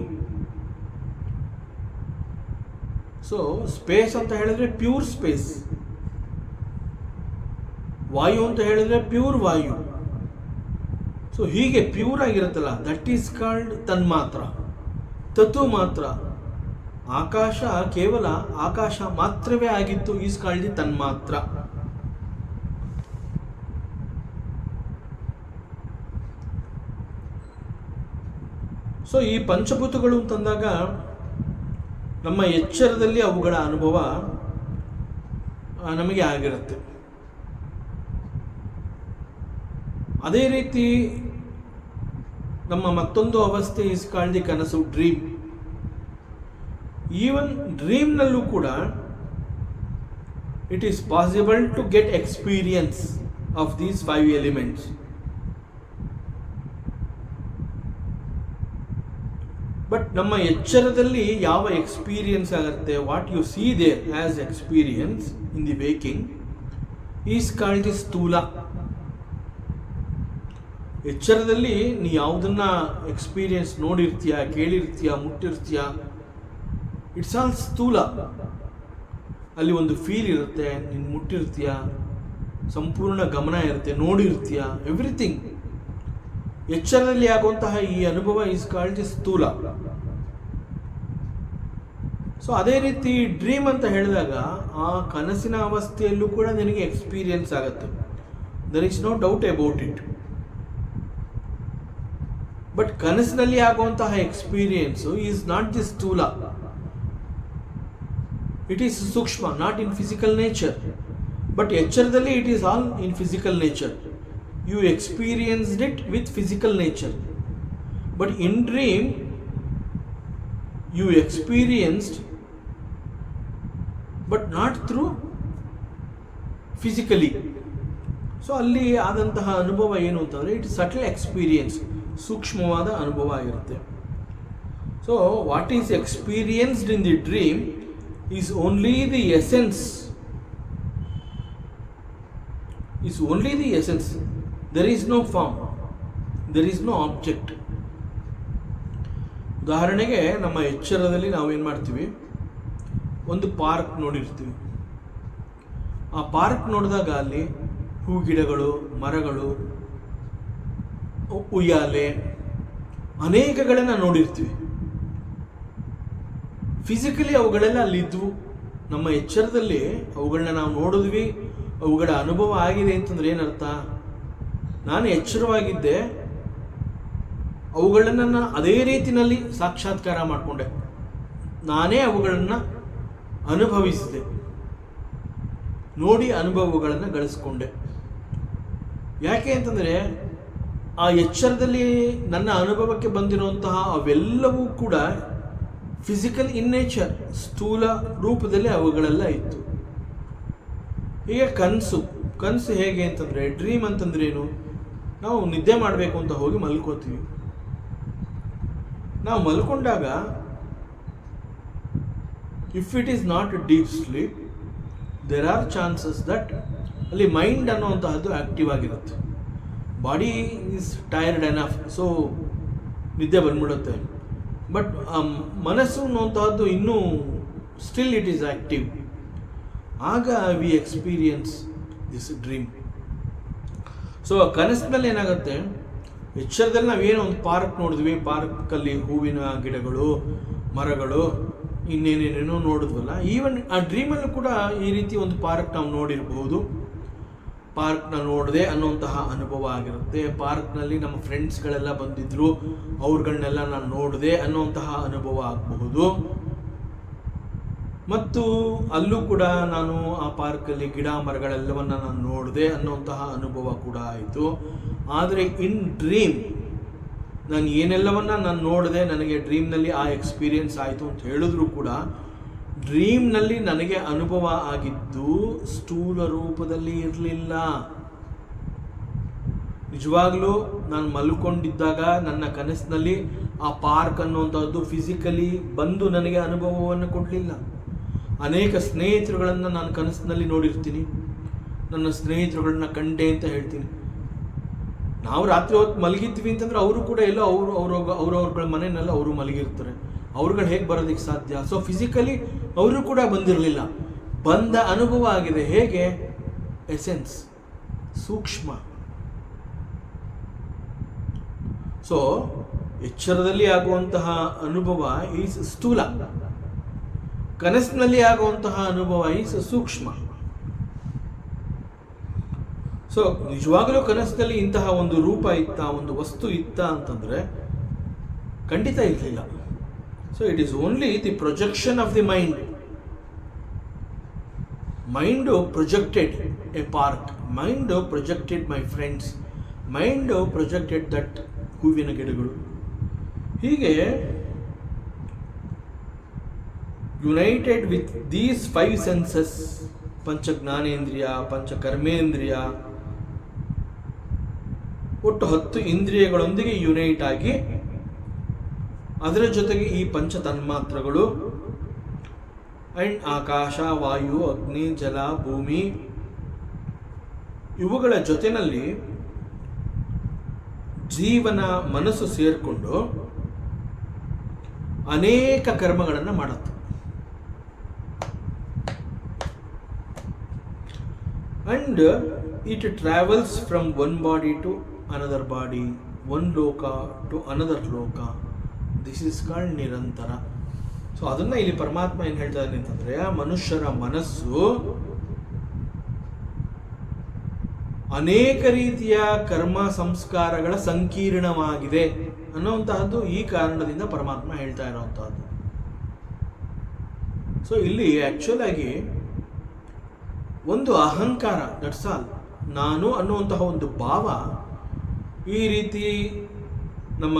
ಸೊ ಸ್ಪೇಸ್ ಅಂತ ಹೇಳಿದ್ರೆ ಪ್ಯೂರ್ ಸ್ಪೇಸ್, ವಾಯು ಅಂತ ಹೇಳಿದ್ರೆ ಪ್ಯೂರ್ ವಾಯು. ಸೊ ಹೀಗೆ ಪ್ಯೂರ್ ಆಗಿರುತ್ತಲ್ಲ, ದಟ್ ಈಸ್ ಕಾಲ್ಡ್ ತನ್ಮಾತ್ರ, ತತ್ವ ಮಾತ್ರ. ಆಕಾಶ ಕೇವಲ ಆಕಾಶ ಮಾತ್ರವೇ ಆಗಿತ್ತು, ಈಸ್ ಕಾಲ್ಡ್ ತನ್ಮಾತ್ರ. ಸೊ ಈ ಪಂಚಭೂತಗಳು ಅಂತಂದಾಗ ನಮ್ಮ ಎಚ್ಚರದಲ್ಲಿ ಅವುಗಳ ಅನುಭವ ನಮಗೆ ಆಗಿರುತ್ತೆ. ಅದೇ ರೀತಿ ನಮ್ಮ ಮತ್ತೊಂದು ಅವಸ್ಥೆ is called the kanasu, dream. Even ಡ್ರೀಮ್ನಲ್ಲೂ ಕೂಡ it is possible to get experience of these 5 elements. But ನಮ್ಮ ಎಚ್ಚರದಲ್ಲಿ ಯಾವ ಎಕ್ಸ್ಪೀರಿಯನ್ಸ್ ಆಗುತ್ತೆ, what you see there as experience in the waking is called the sthula. ಎಚ್ಚರದಲ್ಲಿ ನೀ ಯಾವುದನ್ನ ಎಕ್ಸ್ಪೀರಿಯನ್ಸ್ ನೋಡಿರ್ತೀಯ, ಕೇಳಿರ್ತೀಯ, ಮುಟ್ಟಿರ್ತೀಯ, ಇಟ್ಸ್ ಆಲ್ ಸ್ಥೂಲ. ಅಲ್ಲಿ ಒಂದು ಫೀಲ್ ಇರುತ್ತೆ, ನೀನು ಮುಟ್ಟಿರ್ತೀಯ, ಸಂಪೂರ್ಣ ಗಮನ ಇರುತ್ತೆ, ನೋಡಿರ್ತೀಯ, ಎವ್ರಿಥಿಂಗ್. ಎಚ್ಚರದಲ್ಲಿ ಆಗುವಂತಹ ಈ ಅನುಭವ ಈಸ್ ಕಾಲ್ಡ್ ದಿ ಸ್ಥೂಲ. ಸೊ ಅದೇ ರೀತಿ ಡ್ರೀಮ್ ಅಂತ ಹೇಳಿದಾಗ ಆ ಕನಸಿನ ಅವಸ್ಥೆಯಲ್ಲೂ ಕೂಡ ನಿನಗೆ ಎಕ್ಸ್ಪೀರಿಯನ್ಸ್ ಆಗುತ್ತೆ. There is no doubt about it. But ಕನಸಿನಲ್ಲಿ ಆಗುವಂತಹ ಎಕ್ಸ್ಪೀರಿಯನ್ಸು ಈಸ್ ನಾಟ್ ದಿ ಸ್ಥೂಲ. ಇಟ್ ಈಸ್ ಸೂಕ್ಷ್ಮ, not in physical nature. But ಎಚ್ಚರದಲ್ಲಿ it is all in physical nature. You experienced it with physical nature. But in dream, you experienced, but not through physically. So ಅಲ್ಲಿ ಆದಂತಹ ಅನುಭವ ಏನು ಅಂತಂದರೆ it subtle experience, ಸೂಕ್ಷ್ಮವಾದ ಅನುಭವ ಆಗಿರುತ್ತೆ. So what is experienced in the dream is only the essence. Is only the essence. There is no form. There is no object. ಉದಾಹರಣೆಗೆ ನಮ್ಮ ಎಚ್ಚರದಲ್ಲಿ ನಾವೇನು ಮಾಡ್ತೀವಿ, ಒಂದು ಪಾರ್ಕ್ ನೋಡಿರ್ತೀವಿ. ಆ ಪಾರ್ಕ್ ನೋಡಿದಾಗ ಅಲ್ಲಿ ಹೂ ಗಿಡಗಳು, ಮರಗಳು, ಉಯ್ಯಾಲೆ ಅನೇಕಗಳನ್ನು ನೋಡಿರ್ತೀವಿ. ಫಿಸಿಕಲಿ ಅವುಗಳೆಲ್ಲ ಅಲ್ಲಿದ್ವು. ನಮ್ಮ ಎಚ್ಚರದಲ್ಲಿ ಅವುಗಳನ್ನ ನಾವು ನೋಡಿದ್ವಿ, ಅವುಗಳ ಅನುಭವ ಆಗಿದೆ ಅಂತಂದ್ರೆ ಏನರ್ಥ? ನಾನು ಎಚ್ಚರವಾಗಿದ್ದೆ, ಅವುಗಳನ್ನು ಅದೇ ರೀತಿಯಲ್ಲಿ ಸಾಕ್ಷಾತ್ಕಾರ ಮಾಡಿಕೊಂಡೆ, ನಾನೇ ಅವುಗಳನ್ನು ಅನುಭವಿಸಿದೆ, ನೋಡಿ ಅನುಭವಗಳನ್ನು ಗಳಿಸ್ಕೊಂಡೆ. ಯಾಕೆ ಅಂತಂದರೆ ಆ ಎಚ್ಚರದಲ್ಲಿ ನನ್ನ ಅನುಭವಕ್ಕೆ ಬಂದಿರುವಂತಹ ಅವೆಲ್ಲವೂ ಕೂಡ ಫಿಸಿಕಲ್ ಇನ್ ನೇಚರ್, ಸ್ಥೂಲ ರೂಪದಲ್ಲಿ ಅವುಗಳೆಲ್ಲ ಇತ್ತು. ಈಗ ಕನಸು ಹೇಗೆ ಅಂತಂದರೆ, ಡ್ರೀಮ್ ಅಂತಂದ್ರೆ ಏನು? ನಾವು ನಿದ್ದೆ ಮಾಡಬೇಕು ಅಂತ ಹೋಗಿ ಮಲ್ಕೋತೀವಿ. ನಾವು ಮಲ್ಕೊಂಡಾಗ if it is not deep sleep, there are chances that ಅಲ್ಲಿ ಮೈಂಡ್ ಅನ್ನುವಂತಹದ್ದು ಆ್ಯಕ್ಟಿವ್ ಆಗಿರುತ್ತೆ. Body is tired enough, so ನಿದ್ದೆ ಬಂದ್ಬಿಡುತ್ತೆ. ಬಟ್ ಮನಸ್ಸು ಅನ್ನುವಂತಹದ್ದು ಇನ್ನೂ ಸ್ಟಿಲ್ ಇಟ್ ಈಸ್ ಆ್ಯಕ್ಟಿವ್. ಆಗ we experience this dream. So ಕನಸಿನಲ್ಲಿ ಏನಾಗುತ್ತೆ, ಎಚ್ಚರದಲ್ಲಿ ನಾವೇನೋ ಒಂದು ಪಾರ್ಕ್ ನೋಡಿದ್ವಿ, ಪಾರ್ಕಲ್ಲಿ ಹೂವಿನ ಗಿಡಗಳು, ಮರಗಳು, ಇನ್ನೇನೇನೇನೋ ನೋಡಿದ್ವಲ್ಲ. ಈವನ್ ಆ ಡ್ರೀಮಲ್ಲೂ ಕೂಡ ಈ ರೀತಿ ಒಂದು ಪಾರ್ಕ್ ನಾವು ನೋಡಿರ್ಬೋದು. ಪಾರ್ಕ್ನ ನೋಡಿದೆ ಅನ್ನುವಂತಹ ಅನುಭವ ಆಗಿರುತ್ತೆ. ಪಾರ್ಕ್ನಲ್ಲಿ ನಮ್ಮ ಫ್ರೆಂಡ್ಸ್ಗಳೆಲ್ಲ ಬಂದಿದ್ರು, ಅವ್ರುಗಳನ್ನೆಲ್ಲ ನಾನು ನೋಡಿದೆ ಅನ್ನುವಂತಹ ಅನುಭವ ಆಗಬಹುದು. ಮತ್ತು ಅಲ್ಲೂ ಕೂಡ ನಾನು ಆ ಪಾರ್ಕಲ್ಲಿ ಗಿಡ ಮರಗಳೆಲ್ಲವನ್ನು ನಾನು ನೋಡಿದೆ ಅನ್ನುವಂತಹ ಅನುಭವ ಕೂಡ ಆಯಿತು. ಆದರೆ ಇನ್ ಡ್ರೀಮ್ ನಾನು ಏನೆಲ್ಲವನ್ನು ನಾನು ನೋಡಿದೆ, ನನಗೆ ಡ್ರೀಮ್ನಲ್ಲಿ ಆ ಎಕ್ಸ್ಪೀರಿಯನ್ಸ್ ಆಯಿತು ಅಂತ ಹೇಳಿದ್ರು ಕೂಡ ಡ್ರೀಮ್ನಲ್ಲಿ ನನಗೆ ಅನುಭವ ಆಗಿದ್ದು ಸ್ಥೂಲ ರೂಪದಲ್ಲಿ ಇರಲಿಲ್ಲ. ನಿಜವಾಗ್ಲೂ ನಾನು ಮಲ್ಕೊಂಡಿದ್ದಾಗ ನನ್ನ ಕನಸಿನಲ್ಲಿ ಆ ಪಾರ್ಕ್ ಅನ್ನುವಂಥದ್ದು ಫಿಸಿಕಲಿ ಬಂದು ನನಗೆ ಅನುಭವವನ್ನು ಕೊಡಲಿಲ್ಲ. ಅನೇಕ ಸ್ನೇಹಿತರುಗಳನ್ನು ನಾನು ಕನಸಿನಲ್ಲಿ ನೋಡಿರ್ತೀನಿ, ನನ್ನ ಸ್ನೇಹಿತರುಗಳನ್ನ ಕಂಡೆ ಅಂತ ಹೇಳ್ತೀನಿ. ನಾವು ರಾತ್ರಿ ಹೊತ್ತು ಮಲಗಿದ್ವಿ ಅಂತಂದ್ರೆ ಅವರು ಕೂಡ ಎಲ್ಲೋ ಅವ್ರವ್ರ ಮನೆಯಲ್ಲೆಲ್ಲ ಅವರು ಮಲಗಿರ್ತಾರೆ. ಅವ್ರುಗಳು ಹೇಗೆ ಬರೋದಕ್ಕೆ ಸಾಧ್ಯ? ಸೊ ಫಿಸಿಕಲಿ ಅವರು ಕೂಡ ಬಂದಿರಲಿಲ್ಲ, ಬಂದ ಅನುಭವ ಆಗಿದೆ. ಹೇಗೆ? ಎಸೆನ್ಸ್, ಸೂಕ್ಷ್ಮ. ಸೊ ಎಚ್ಚರದಲ್ಲಿ ಆಗುವಂತಹ ಅನುಭವ ಈಸ್ ಸ್ಥೂಲ, ಕನಸಿನಲ್ಲಿ ಆಗುವಂತಹ ಅನುಭವ ಈಸ್ ಸೂಕ್ಷ್ಮ. ಸೊ ನಿಜವಾಗಲೂ ಕನಸಿನಲ್ಲಿ ಇಂತಹ ಒಂದು ರೂಪ ಇತ್ತ, ಒಂದು ವಸ್ತು ಇತ್ತ ಅಂತಂದರೆ ಖಂಡಿತ ಇರಲಿಲ್ಲ. So it is only the projection of the mind. Mind projected A park, mind projected my friends, mind projected that ಹೂವಿನ ಗಿಡಗಳು. ಹೀಗೆ ಯುನೈಟೆಡ್ ವಿತ್ ದೀಸ್ 5 ಸೆನ್ಸಸ್, ಪಂಚ ಜ್ಞಾನೇಂದ್ರಿಯ, ಪಂಚ ಕರ್ಮೇಂದ್ರಿಯ, ಒಟ್ಟು 10 ಇಂದ್ರಿಯಗಳೊಂದಿಗೆ ಯುನೈಟ್ ಆಗಿ ಅದರ ಜೊತೆಗೆ ಈ ಪಂಚ ತನ್ಮಾತ್ರಗಳು ಅಂಡ್ ಆಕಾಶ, ವಾಯು, ಅಗ್ನಿ, ಜಲ, ಭೂಮಿ, ಇವುಗಳ ಜೊತೆಯಲ್ಲಿ ಜೀವನ ಮನಸ್ಸು ಸೇರಿಕೊಂಡು ಅನೇಕ ಕರ್ಮಗಳನ್ನು ಮಾಡುತ್ತೆ. And it travels from one body to another body, one loka to another loka. This is called nirantara. So ಅದನ್ನು ಇಲ್ಲಿ ಪರಮಾತ್ಮ ಏನು ಹೇಳ್ತಾ ಇದ್ದಾನೆ ಅಂತಂದರೆ, ಮನುಷ್ಯರ ಮನಸ್ಸು ಅನೇಕ ರೀತಿಯ ಕರ್ಮ ಸಂಸ್ಕಾರಗಳ ಸಂಕೀರ್ಣವಾಗಿದೆ ಅನ್ನುವಂತಹದ್ದು ಈ ಕಾರಣದಿಂದ ಪರಮಾತ್ಮ ಹೇಳ್ತಾ ಇರುವಂತಹದ್ದು. ಸೊ ಇಲ್ಲಿ ಆ್ಯಕ್ಚುಲ್ ಆಗಿ ಒಂದು ಅಹಂಕಾರ, ದಟ್ಸ್ ಆಲ್. ನಾನು ಅನ್ನುವಂತಹ ಒಂದು ಭಾವ ಈ ರೀತಿ ನಮ್ಮ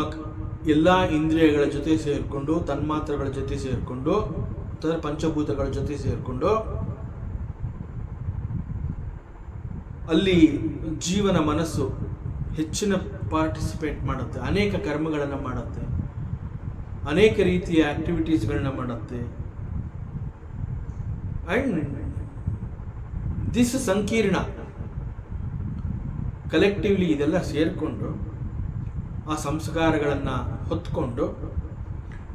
ಎಲ್ಲ ಇಂದ್ರಿಯಗಳ ಜೊತೆ ಸೇರಿಕೊಂಡು, ತನ್ಮಾತ್ರಗಳ ಜೊತೆ ಸೇರಿಕೊಂಡು, ಪಂಚಭೂತಗಳ ಜೊತೆ ಸೇರಿಕೊಂಡು ಅಲ್ಲಿ ಜೀವನ ಮನಸ್ಸು ಹೆಚ್ಚಿನ ಪಾರ್ಟಿಸಿಪೇಟ್ ಮಾಡುತ್ತೆ, ಅನೇಕ ಕರ್ಮಗಳನ್ನು ಮಾಡುತ್ತೆ, ಅನೇಕ ರೀತಿಯ ಆ್ಯಕ್ಟಿವಿಟೀಸ್ಗಳನ್ನ ಮಾಡುತ್ತೆ. ಆ್ಯಂಡ್ ದಿಸ್ ಸಂಕೀರ್ಣ ಕಲೆಕ್ಟಿವ್ಲಿ ಇದೆಲ್ಲ ಸೇರಿಕೊಂಡು ಆ ಸಂಸ್ಕಾರಗಳನ್ನು ಹೊತ್ಕೊಂಡು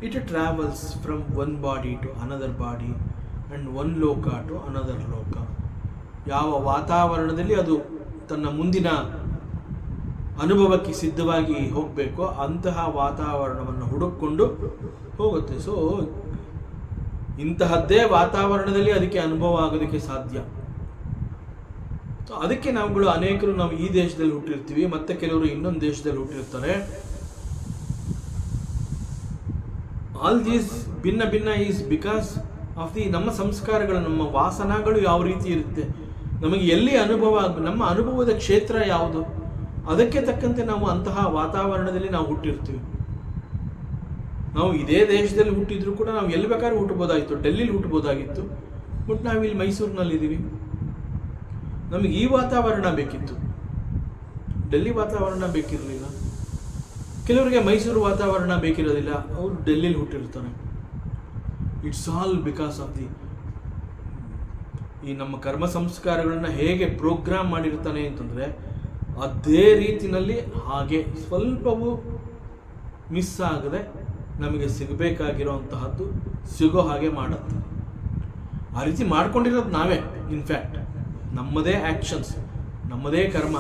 it travels from one body to another body and one loka to another loka. ಯಾವ ವಾತಾವರಣದಲ್ಲಿ ಅದು ತನ್ನ ಮುಂದಿನ ಅನುಭವಕ್ಕೆ ಸಿದ್ಧವಾಗಿ ಹೋಗಬೇಕೋ ಅಂತಹ ವಾತಾವರಣವನ್ನು ಹುಡುಕಿಕೊಂಡು ಹೋಗುತ್ತೆ. ಸೊ ಇಂತಹದ್ದೇ ವಾತಾವರಣದಲ್ಲಿ ಅದಕ್ಕೆ ಅನುಭವ ಆಗೋದಕ್ಕೆ ಸಾಧ್ಯ. ಸೊ ಅದಕ್ಕೆ ಅನೇಕರು ನಾವು ಈ ದೇಶದಲ್ಲಿ ಹುಟ್ಟಿರ್ತೀವಿ, ಮತ್ತೆ ಕೆಲವರು ಇನ್ನೊಂದು ದೇಶದಲ್ಲಿ ಹುಟ್ಟಿರ್ತಾರೆ. ಆಲ್ ದೀಸ್ ಭಿನ್ನ ಭಿನ್ನ ಈಸ್ ಬಿಕಾಸ್ ಆಫ್ ನಮ್ಮ ಸಂಸ್ಕಾರಗಳು, ನಮ್ಮ ವಾಸನಗಳು ಯಾವ ರೀತಿ ಇರುತ್ತೆ, ನಮಗೆ ಎಲ್ಲಿ ಅನುಭವ ನಮ್ಮ ಅನುಭವದ ಕ್ಷೇತ್ರ ಯಾವುದು, ಅದಕ್ಕೆ ತಕ್ಕಂತೆ ನಾವು ಅಂತಹ ವಾತಾವರಣದಲ್ಲಿ ನಾವು ಹುಟ್ಟಿರ್ತೀವಿ. ನಾವು ಇದೇ ದೇಶದಲ್ಲಿ ಹುಟ್ಟಿದ್ರು ಕೂಡ ನಾವು ಎಲ್ಲಿ ಬೇಕಾದ್ರೂ ಹುಟ್ಟಬೋದಾಗಿತ್ತು, ಡೆಲ್ಲಿಲಿ ಹುಟ್ಟಬೋದಾಗಿತ್ತು. ಬಟ್ ನಾವಿಲ್ಲಿ ಮೈಸೂರಿನಲ್ಲಿದ್ದೀವಿ, ನಮಗೆ ಈ ವಾತಾವರಣ ಬೇಕಿತ್ತು, ಡೆಲ್ಲಿ ವಾತಾವರಣ ಬೇಕಿರಲಿಲ್ಲ. ಕೆಲವರಿಗೆ ಮೈಸೂರು ವಾತಾವರಣ ಬೇಕಿರೋದಿಲ್ಲ, ಅವರು ಡೆಲ್ಲಿಲಿ ಹುಟ್ಟಿರ್ತಾರೆ. ಇಟ್ಸ್ ಆಲ್ ಬಿಕಾಸ್ ಆಫ್ ಈ ನಮ್ಮ ಕರ್ಮ ಸಂಸ್ಕಾರಗಳನ್ನ ಹೇಗೆ ಪ್ರೋಗ್ರಾಮ್ ಮಾಡಿರ್ತಾನೆ ಅಂತಂದರೆ ಅದೇ ರೀತಿಯಲ್ಲಿ ಹಾಗೆ ಸ್ವಲ್ಪವೂ ಮಿಸ್ ಆಗದೆ ನಮಗೆ ಸಿಗಬೇಕಾಗಿರೋಂತಹದ್ದು ಸಿಗೋ ಹಾಗೆ ಮಾಡುತ್ತೆ. ಆ ರೀತಿ ಮಾಡ್ಕೊಂಡಿರೋದು ನಾವೇ. ಇನ್ಫ್ಯಾಕ್ಟ್ ನಮ್ಮದೇ ಆ್ಯಕ್ಷನ್ಸ್, ನಮ್ಮದೇ ಕರ್ಮ.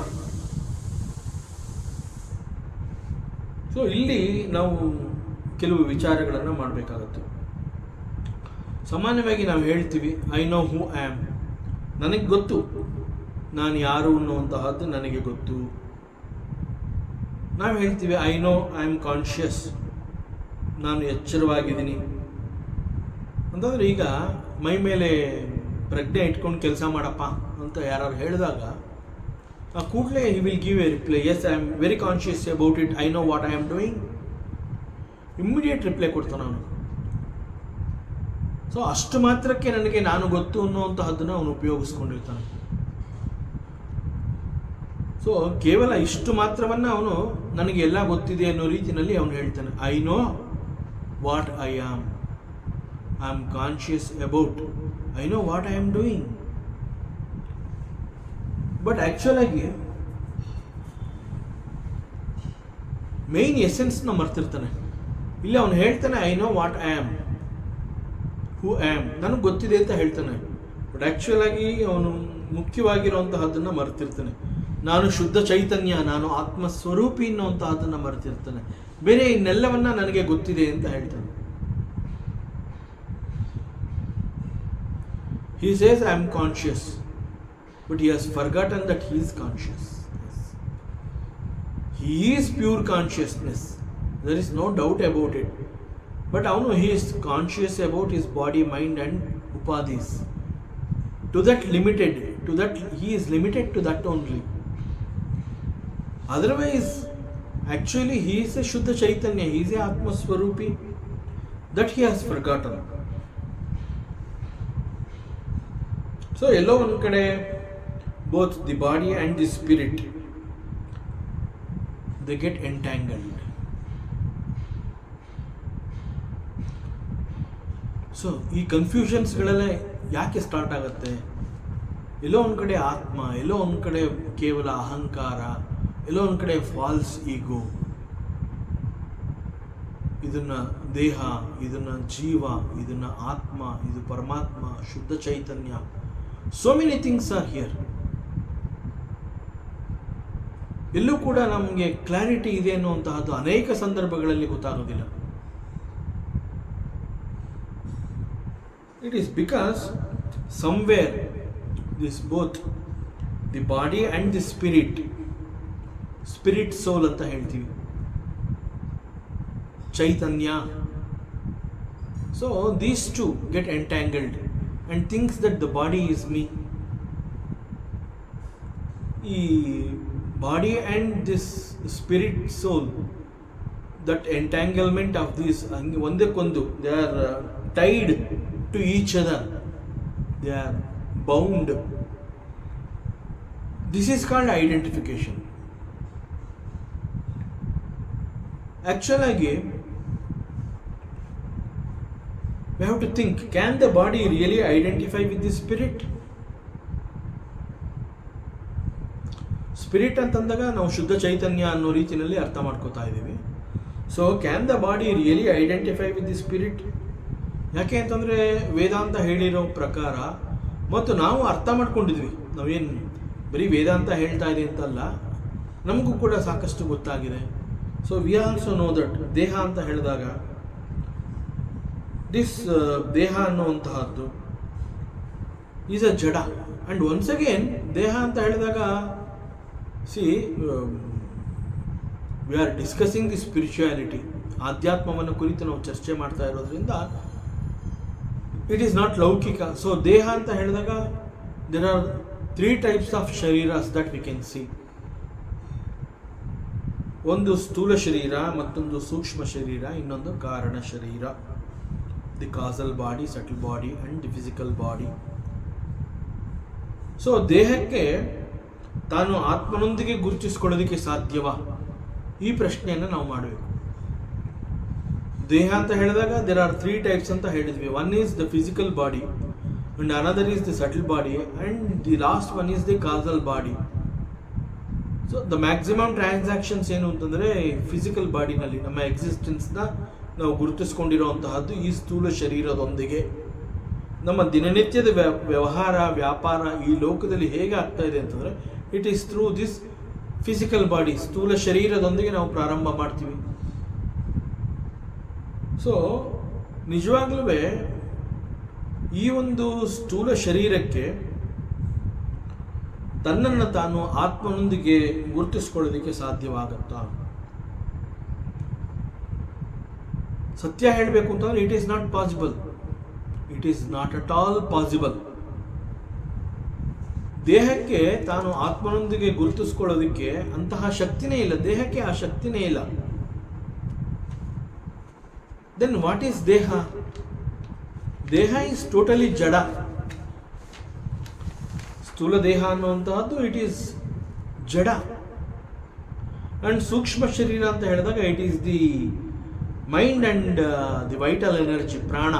ಸೊ ಇಲ್ಲಿ ನಾವು ಕೆಲವು ವಿಚಾರಗಳನ್ನು ಮಾಡಬೇಕಾಗತ್ತೆ. ಸಾಮಾನ್ಯವಾಗಿ ನಾವು ಹೇಳ್ತೀವಿ I know who I am, ನನಗೆ ಗೊತ್ತು ನಾನು ಯಾರು ಅನ್ನುವಂತಹದ್ದು ನನಗೆ ಗೊತ್ತು. ನಾವು ಹೇಳ್ತೀವಿ I know I am conscious, ನಾನು ಎಚ್ಚರವಾಗಿದ್ದೀನಿ ಅಂತಂದರೆ ಈಗ ಮೈ ಮೇಲೆ ಪ್ರಜ್ಞೆ ಇಟ್ಕೊಂಡು ಕೆಲಸ ಮಾಡಪ್ಪ ಅಂತ ಯಾರು ಹೇಳಿದಾಗ ಆ ಕೂಡಲೇ he will give a reply, yes I am very conscious about it, I know what I am doing. Immediate reply ಕೊಡ್ತಾನೆ ಅವನು. ಸೊ ಅಷ್ಟು ಮಾತ್ರಕ್ಕೆ ನನಗೆ ನಾನು ಗೊತ್ತು ಅನ್ನುವಂತಹದ್ದನ್ನು ಅವನು ಉಪಯೋಗಿಸ್ಕೊಂಡಿರ್ತಾನೆ. ಸೊ ಕೇವಲ ಇಷ್ಟು ಮಾತ್ರವನ್ನು ಅವನು ನನಗೆ ಎಲ್ಲ ಗೊತ್ತಿದೆ ಅನ್ನೋ ರೀತಿಯಲ್ಲಿ ಅವನು ಹೇಳ್ತಾನೆ I know what I am conscious about, I know what I am doing. But ಆ್ಯಕ್ಚುಲಾಗಿ ಮೇನ್ ಎಸೆನ್ಸ್ನ ಮರ್ತಿರ್ತಾನೆ. ಇಲ್ಲಿ ಅವನು ಹೇಳ್ತಾನೆ I know what I am, who I am, ನನಗೆ ಗೊತ್ತಿದೆ ಅಂತ ಹೇಳ್ತಾನೆ. ಬಟ್ ಆ್ಯಕ್ಚುಲಾಗಿ ಅವನು ಮುಖ್ಯವಾಗಿರುವಂತಹದ್ದನ್ನು ಮರ್ತಿರ್ತಾನೆ. ನಾನು ಶುದ್ಧ ಚೈತನ್ಯ, ನಾನು ಆತ್ಮಸ್ವರೂಪಿ ಅನ್ನುವಂತಹದ್ದನ್ನು ಮರ್ತಿರ್ತಾನೆ. ಬೇರೆ ಇನ್ನೆಲ್ಲವನ್ನ ನನಗೆ ಗೊತ್ತಿದೆ ಅಂತ ಹೇಳ್ತಾನೆ. He says I am conscious, but he has forgotten that he is conscious. Yes. He is pure consciousness. There is no doubt about it. But he is conscious about his body, mind and upadhis. To that he is limited to that only. Otherwise, actually he is a Shuddha Chaitanya, he is a Atma Swarupi. That he has forgotten. So, ಎಲ್ಲೋ ಒಂದು ಕಡೆ both the body and the spirit, they get entangled. So ಈ ಕನ್ಫ್ಯೂಷನ್ಸ್ಗಳೆಲ್ಲ ಯಾಕೆ start ಆಗುತ್ತೆ? ಎಲ್ಲೋ ಒಂದು ಕಡೆ ಆತ್ಮ, ಎಲ್ಲೋ ಒಂದು ಕಡೆ ಕೇವಲ ಅಹಂಕಾರ, ಎಲ್ಲೋ ಒಂದು ಕಡೆ ಫಾಲ್ಸ್ ಈಗೋ, ಇದನ್ನು ದೇಹ, ಇದನ್ನು ಜೀವ, ಇದನ್ನು ಆತ್ಮ, ಇದು ಪರಮಾತ್ಮ, ಶುದ್ಧ ಚೈತನ್ಯ. So many things are here. ಎಲ್ಲೂ ಕೂಡ ನಮಗೆ ಕ್ಲಾರಿಟಿ ಇದೆ ಅನ್ನುವಂತಹದ್ದು ಅನೇಕ ಸಂದರ್ಭಗಳಲ್ಲಿ ಗೊತ್ತಾಗೋದಿಲ್ಲ. It is because somewhere this both the body and the spirit soul ಅಂತ ಹೇಳ್ತೀವಿ, ಚೈತನ್ಯ. So these two get entangled and thinks that the body is me. ಈ body and this spirit soul, that entanglement of these ಒಂದಕ್ಕೊಂದು, they are tied to each other, they are bound. This is called identification. Actually We have to think, can the body really identify with the spirit? Spirit ಅಂತಂದಾಗ ನಾವು ಶುದ್ಧ ಚೈತನ್ಯ ಅನ್ನೋ ರೀತಿಯಲ್ಲಿ ಅರ್ಥ ಮಾಡ್ಕೋತಾ ಇದ್ದೀವಿ. So can the body really identify with the spirit? ಯಾಕೆ ಅಂತಂದರೆ ವೇದಾಂತ ಹೇಳಿರೋ ಪ್ರಕಾರ ಮತ್ತು ನಾವು ಅರ್ಥ ಮಾಡ್ಕೊಂಡಿದ್ವಿ, ನಾವೇನು ಬರೀ ವೇದಾಂತ ಹೇಳ್ತಾ ಇದೆ ಅಂತಲ್ಲ, ನಮಗೂ ಕೂಡ ಸಾಕಷ್ಟು ಗೊತ್ತಾಗಿದೆ. So we also no that ದೇಹ ಅಂತ ಹೇಳಿದಾಗ ದಿಸ್ ದೇಹ ಅನ್ನುವಂತಹದ್ದು ಈಸ್ ಅ ಜಡ. ಆ್ಯಂಡ್ ಒನ್ಸ್ ಅಗೇನ್ ದೇಹ ಅಂತ ಹೇಳಿದಾಗ we are discussing the spirituality, ಆಧ್ಯಾತ್ಮವನ್ನು ಕುರಿತು ನಾವು ಚರ್ಚೆ ಮಾಡ್ತಾ ಇರೋದ್ರಿಂದ ಇಟ್ ಈಸ್ ನಾಟ್ ಲೌಕಿಕ. ಸೊ ದೇಹ ಅಂತ ಹೇಳಿದಾಗ ದೇರ್ ಆರ್ 3 ಟೈಪ್ಸ್ ಆಫ್ ಶರೀರಾಸ್ ದಟ್ ವಿ ಕ್ಯಾನ್ ಸಿ. ಒಂದು ಸ್ಥೂಲ ಶರೀರ, ಮತ್ತೊಂದು ಸೂಕ್ಷ್ಮ ಶರೀರ, ಇನ್ನೊಂದು ಕಾರಣ ಶರೀರ. The causal body, subtle body and the physical body. So ದೇಹಕ್ಕೆ ತಾನು ಆತ್ಮನೊಂದಿಗೆ ಗುರುತಿಸ್ಕೊಳ್ಳೋದಕ್ಕೆ ಸಾಧ್ಯವಾ? ಈ ಪ್ರಶ್ನೆಯನ್ನು ನಾವು ಮಾಡಬೇಕು. ದೇಹ ಅಂತ ಹೇಳಿದಾಗ ದೇರ್ ಆರ್ 3 ಟೈಪ್ಸ್ ಅಂತ ಹೇಳಿದ್ವಿ. One is the physical body, and another is the subtle body, and the last one is the causal body. So the maximum transactions ಏನು ಅಂತಂದರೆ ಫಿಸಿಕಲ್ ಬಾಡಿನಲ್ಲಿ ನಮ್ಮ ಎಕ್ಸಿಸ್ಟೆನ್ಸ್ನ ನಾವು ಗುರುತಿಸ್ಕೊಂಡಿರೋಂತಹದ್ದು ಈ ಸ್ಥೂಲ ಶರೀರದೊಂದಿಗೆ. ನಮ್ಮ ದಿನನಿತ್ಯದ ವ್ಯವಹಾರ, ವ್ಯಾಪಾರ ಈ ಲೋಕದಲ್ಲಿ ಹೇಗೆ ಆಗ್ತಾ ಇದೆ ಅಂತಂದರೆ it is through this physical body, ಸ್ಥೂಲ ಶರೀರದೊಂದಿಗೆ ನಾವು ಪ್ರಾರಂಭ ಮಾಡ್ತೀವಿ. ಸೊ ನಿಜವಾಗ್ಲೂ ಈ ಒಂದು ಸ್ಥೂಲ ಶರೀರಕ್ಕೆ ತನ್ನನ್ನು ತಾನು ಆತ್ಮನೊಂದಿಗೆ ಗುರುತಿಸ್ಕೊಳ್ಳೋದಕ್ಕೆ ಸಾಧ್ಯವಾಗುತ್ತಾ? ಸತ್ಯ ಹೇಳಬೇಕು ಅಂತಂದ್ರೆ it is not possible. It is not at all possible. ದೇಹಕ್ಕೆ ತಾನು ಆತ್ಮನೊಂದಿಗೆ ಗುರುತಿಸ್ಕೊಳ್ಳೋದಕ್ಕೆ ಅಂತಹ ಶಕ್ತಿನೇ ಇಲ್ಲ. ದೇಹಕ್ಕೆ ಆ ಶಕ್ತಿನೇ ಇಲ್ಲ. ದೆನ್ ವಾಟ್ ಈಸ್ ದೇಹ? ದೇಹ ಈಸ್ ಟೋಟಲಿ ಜಡ. ಸ್ಥೂಲ ದೇಹ ಅನ್ನುವಂತಹದ್ದು ಇಟ್ ಈಸ್ ಜಡ. ಅಂಡ್ ಸೂಕ್ಷ್ಮ ಶರೀರ ಅಂತ ಹೇಳಿದಾಗ it is the mind and the vital energy, ಪ್ರಾಣ.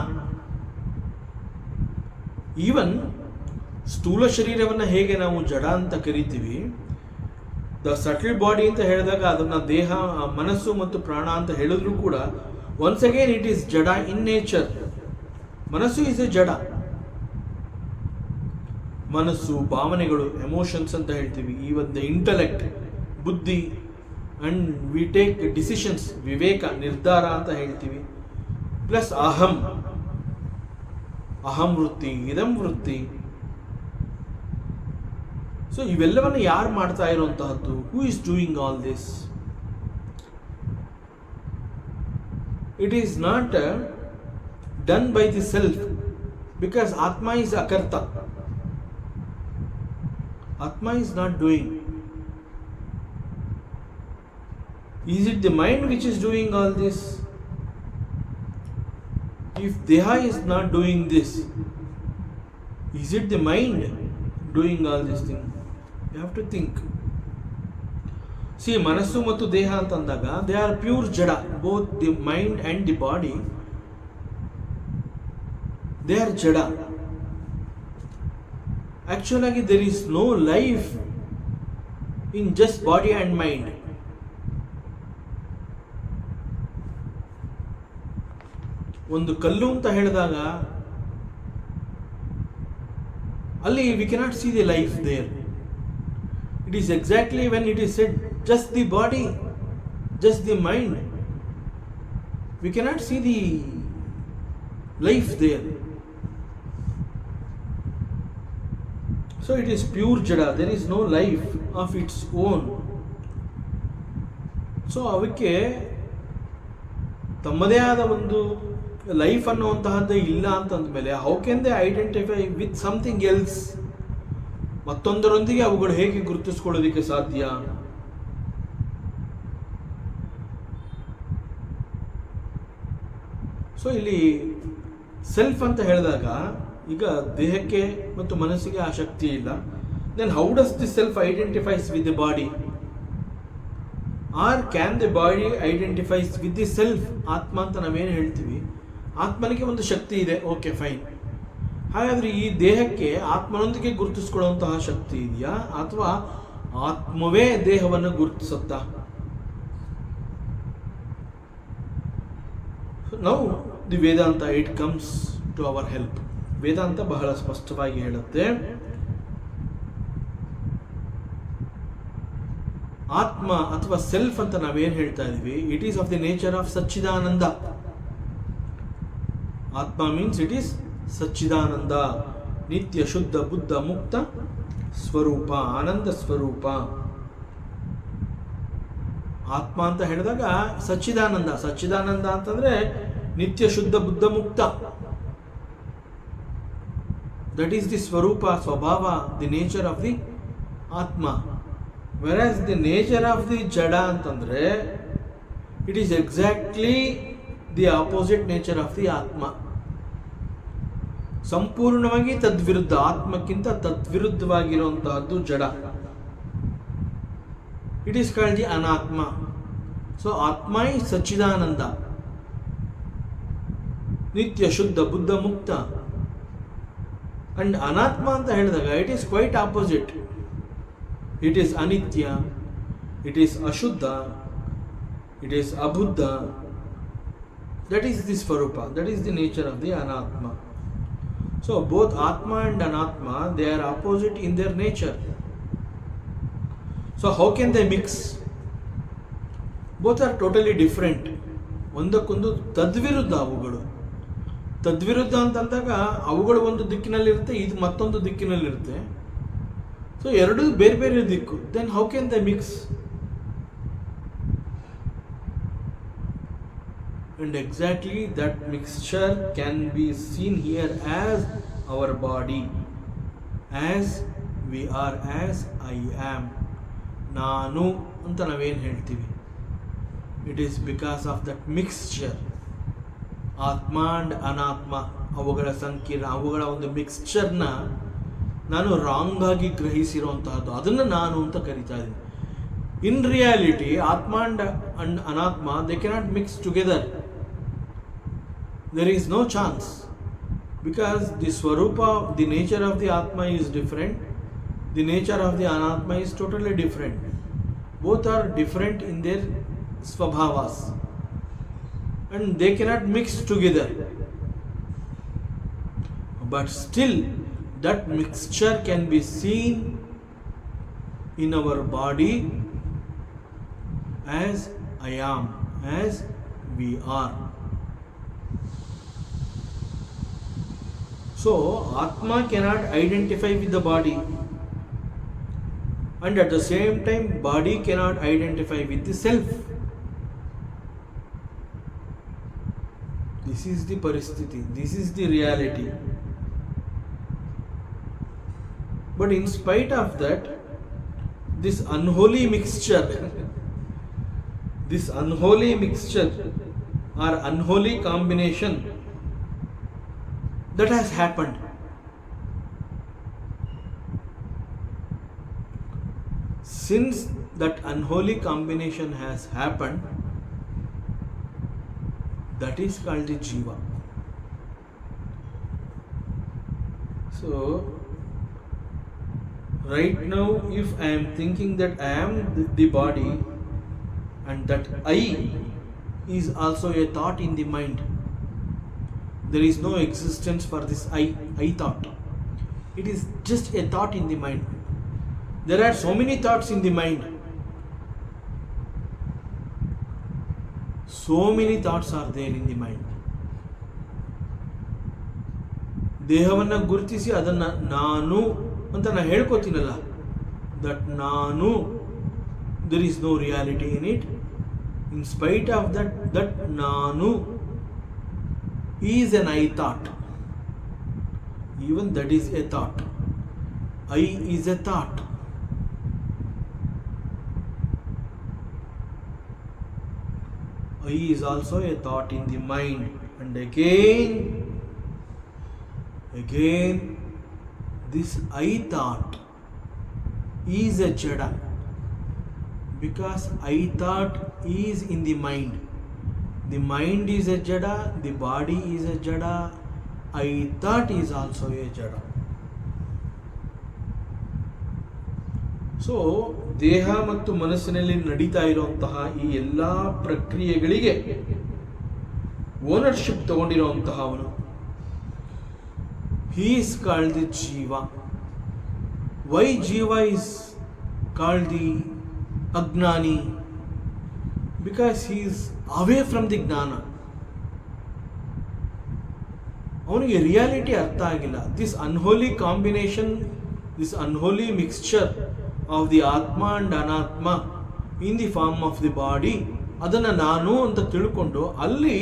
ಈವನ್ ಸ್ಥೂಲ ಶರೀರವನ್ನು ಹೇಗೆ ನಾವು ಜಡ ಅಂತ ಕರಿತೀವಿ, ದ ಸಟಲ್ ಬಾಡಿ ಅಂತ ಹೇಳಿದಾಗ ಅದನ್ನು ದೇಹ, ಮನಸ್ಸು ಮತ್ತು ಪ್ರಾಣ ಅಂತ ಹೇಳಿದ್ರು ಕೂಡ ಒನ್ಸ್ ಅಗೇನ್ ಇಟ್ ಈಸ್ ಜಡ ಇನ್ ನೇಚರ್. ಮನಸ್ಸು ಈಸ್ ಎ ಜಡ. ಮನಸ್ಸು, ಭಾವನೆಗಳು, ಎಮೋಷನ್ಸ್ ಅಂತ ಹೇಳ್ತೀವಿ. ಈವನ್ ದ ಇಂಟಲೆಕ್ಟ್, ಬುದ್ಧಿ, ಅಂಡ್ ವಿ ಟೇಕ್ ಡಿಸಿಷನ್ಸ್, ವಿವೇಕ, ನಿರ್ಧಾರ ಅಂತ ಹೇಳ್ತೀವಿ. ಪ್ಲಸ್ ಅಹಂ ವೃತ್ತಿ, ಇದಂ ವೃತ್ತಿ. ಸೊ ಇವೆಲ್ಲವನ್ನು ಯಾರು ಮಾಡ್ತಾ ಇರುವಂತಹದ್ದು? Who is doing all this? It is not done by the self, because ಆತ್ಮ is ಅಕರ್ತ. Atma is not doing. Is it the mind which is doing all this? If Deha is not doing this, is it the mind doing all this thing? You have to think. See, Manassu ಮತ್ತು ದೇಹ ಅಂತಂದಾಗ they are pure jada. Both the mind and the body, they are jada. Actually, there is no life in just body and mind. ಒಂದು ಕಲ್ಲು ಅಂತ ಹೇಳಿದಾಗ ಅಲ್ಲಿ we cannot see the life there. It is exactly when it is said just the body, just the mind, we cannot see the life there. So it is pure jada. There is no life of its own. So ಅವಕ್ಕೆ ತಮ್ಮದೇ ಆದ ಒಂದು life ಅನ್ನುವಂತಹದ್ದೇ ಇಲ್ಲ ಅಂತಂದಮೇಲೆ how can they identify with something else? ಮತ್ತೊಂದರೊಂದಿಗೆ ಅವುಗಳು ಹೇಗೆ ಗುರುತಿಸ್ಕೊಳ್ಳೋದಕ್ಕೆ ಸಾಧ್ಯ? ಸೊ ಇಲ್ಲಿ ಸೆಲ್ಫ್ ಅಂತ ಹೇಳಿದಾಗ ಈಗ ದೇಹಕ್ಕೆ ಮತ್ತು ಮನಸ್ಸಿಗೆ ಆ ಶಕ್ತಿ ಇಲ್ಲ. Then how does the self identifies with the body? Or can the body identifies with the self? ಆತ್ಮ ಅಂತ ನಾವೇನು ಹೇಳ್ತೀವಿ, ಆತ್ಮನಿಗೆ ಒಂದು ಶಕ್ತಿ ಇದೆ, ಓಕೆ ಫೈನ್. ಹಾಗಾದರೆ ಈ ದೇಹಕ್ಕೆ ಆತ್ಮನೊಂದಿಗೆ ಗುರುತಿಸ್ಕೊಳ್ಳುವಂತಹ ಶಕ್ತಿ ಇದೆಯಾ, ಅಥವಾ ಆತ್ಮವೇ ದೇಹವನ್ನು ಗುರುತಿಸುತ್ತಾ? ನಾವು the Vedanta it comes to our help. Vedanta ಬಹಳ ಸ್ಪಷ್ಟವಾಗಿ ಹೇಳುತ್ತೆ, ಆತ್ಮ ಅಥವಾ ಸೆಲ್ಫ್ ಅಂತ ನಾವೇನು ಹೇಳ್ತಾ ಇದೀವಿ, it is of the nature of ಸಚ್ಚಿದಾನಂದ. ಆತ್ಮ ಮೀನ್ಸ್ ಇಟ್ ಈಸ್ ಸಚ್ಚಿದಾನಂದ, ನಿತ್ಯ ಶುದ್ಧ ಬುದ್ಧ ಮುಕ್ತ ಸ್ವರೂಪ, ಆನಂದ ಸ್ವರೂಪ. ಆತ್ಮ ಅಂತ ಹೇಳಿದಾಗ ಸಚ್ಚಿದಾನಂದ, ಸಚ್ಚಿದಾನಂದ ಅಂತಂದ್ರೆ ನಿತ್ಯ ಶುದ್ಧ ಬುದ್ಧ ಮುಕ್ತ. ದಟ್ ಈಸ್ ದಿ ಸ್ವರೂಪ, ಸ್ವಭಾವ, ದಿ ನೇಚರ್ ಆಫ್ ದಿ ಆತ್ಮ. Versus the nature of the ಜಡ ಅಂತಂದ್ರೆ it is exactly the opposite nature of the ಆತ್ಮ. ಸಂಪೂರ್ಣವಾಗಿ ತದ್ವಿರುದ್ಧ, ಆತ್ಮಕ್ಕಿಂತ ತದ್ವಿರುದ್ಧವಾಗಿರುವಂತಹದ್ದು ಜಡ. ಇಟ್ ಈಸ್ ಕಾಲ್ಡ್ ದಿ ಅನಾತ್ಮ. ಸೊ ಆತ್ಮ ಇಸ್ ಸಚ್ಚಿದಾನಂದ, ನಿತ್ಯ ಶುದ್ಧ ಬುದ್ಧ ಮುಕ್ತ. ಅಂಡ್ ಅನಾತ್ಮ ಅಂತ ಹೇಳಿದಾಗ it is quite opposite. It is ಅನಿತ್ಯ, ಇಟ್ ಈಸ್ ಅಶುದ್ಧ, ಇಟ್ ಈಸ್ ಅಬುದ್ಧ. ದಟ್ ಈಸ್ ದಿ ಸ್ವರೂಪ, that is the nature of the ಅನಾತ್ಮ. So both Atma and Anatma, they are opposite in their nature. So how can they mix? Both are totally different. ಒಂದಕ್ಕೊಂದು ತದ್ವಿರುದ್ಧ ಅವುಗಳು. ತದ್ವಿರುದ್ಧ ಅಂತಂದಾಗ ಅವುಗಳು ಒಂದು ದಿಕ್ಕಿನಲ್ಲಿರುತ್ತೆ, ಇದು ಮತ್ತೊಂದು ದಿಕ್ಕಿನಲ್ಲಿರುತ್ತೆ. ಸೊ ಎರಡೂ ಬೇರೆ ಬೇರೆ ದಿಕ್ಕು. Then how can they mix? And exactly that mixture can be seen here as our body, as we are, as I am. ನಾನು ಅಂತ ನಾವೇನು ಹೇಳ್ತೀವಿ, it is because of that mixture. ಆತ್ಮ ಅಂಡ್ ಅನಾತ್ಮ ಅವುಗಳ ಸಂಕೀರ್ಣ, ಅವುಗಳ ಒಂದು ಮಿಕ್ಸ್ಚರ್ನ ನಾನು ರಾಂಗ್ ಆಗಿ ಗ್ರಹಿಸಿರುವಂತಹದ್ದು, ಅದನ್ನು ನಾನು ಅಂತ ಕರಿತಾ ಇದ್ದೀನಿ. ಇನ್ ರಿಯಾಲಿಟಿ ಆತ್ಮ ಅಂಡ್ ಅನಾತ್ಮ they cannot mix together. There is no chance, because the swarupa, the nature of the Atma is different, the nature of the Anatma is totally different. Both are different in their swabhavas and they cannot mix together. But still that mixture can be seen in our body as I am, as we are. So Atma cannot identify with the body, and at the same time body cannot identify with the self. This is the paristhiti, this is the reality. But in spite of that, this unholy mixture this unholy mixture or unholy combination that has happened, since that unholy combination has happened, that is called the jiva. So right now if I am thinking that I am the body and that I is also a thought in the mind, there is no existence for this I thought. It is just a thought in the mind. There are so many thoughts in the mind. So many thoughts are there in the mind. ದೇಹವನ್ನು ಗುರುತಿಸಿ ಅದನ್ನು ನಾನು ಅಂತ ನಾನು ಹೇಳ್ಕೊತೀನಲ್ಲ, that ನಾನು, there is no reality in it. In spite of that ನಾನು is an I thought. Even that is a thought. I is a thought. I is also a thought in the mind. And again this I thought is a jada, because I thought is in the mind. The mind is a ಜಡ, the body is a ಜಡ, I thought is also A ಜಡ. So ದೇಹ ಮತ್ತು ಮನಸ್ಸಿನಲ್ಲಿ ನಡೀತಾ ಇರುವಂತಹ ಈ ಎಲ್ಲ ಪ್ರಕ್ರಿಯೆಗಳಿಗೆ ownership ತಗೊಂಡಿರುವಂತಹವನು, he is called the Jiva. Why Jiva is called the Agnani? Because he is away from the Gnana. ಅವನಿಗೆ ರಿಯಾಲಿಟಿ ಅರ್ಥ ಆಗಿಲ್ಲ. This unholy combination, this unholy mixture of the atma and anatma in the form of the body, ಅದನ್ನು ನಾನು ಅಂತ ತಿಳ್ಕೊಂಡು ಅಲ್ಲಿ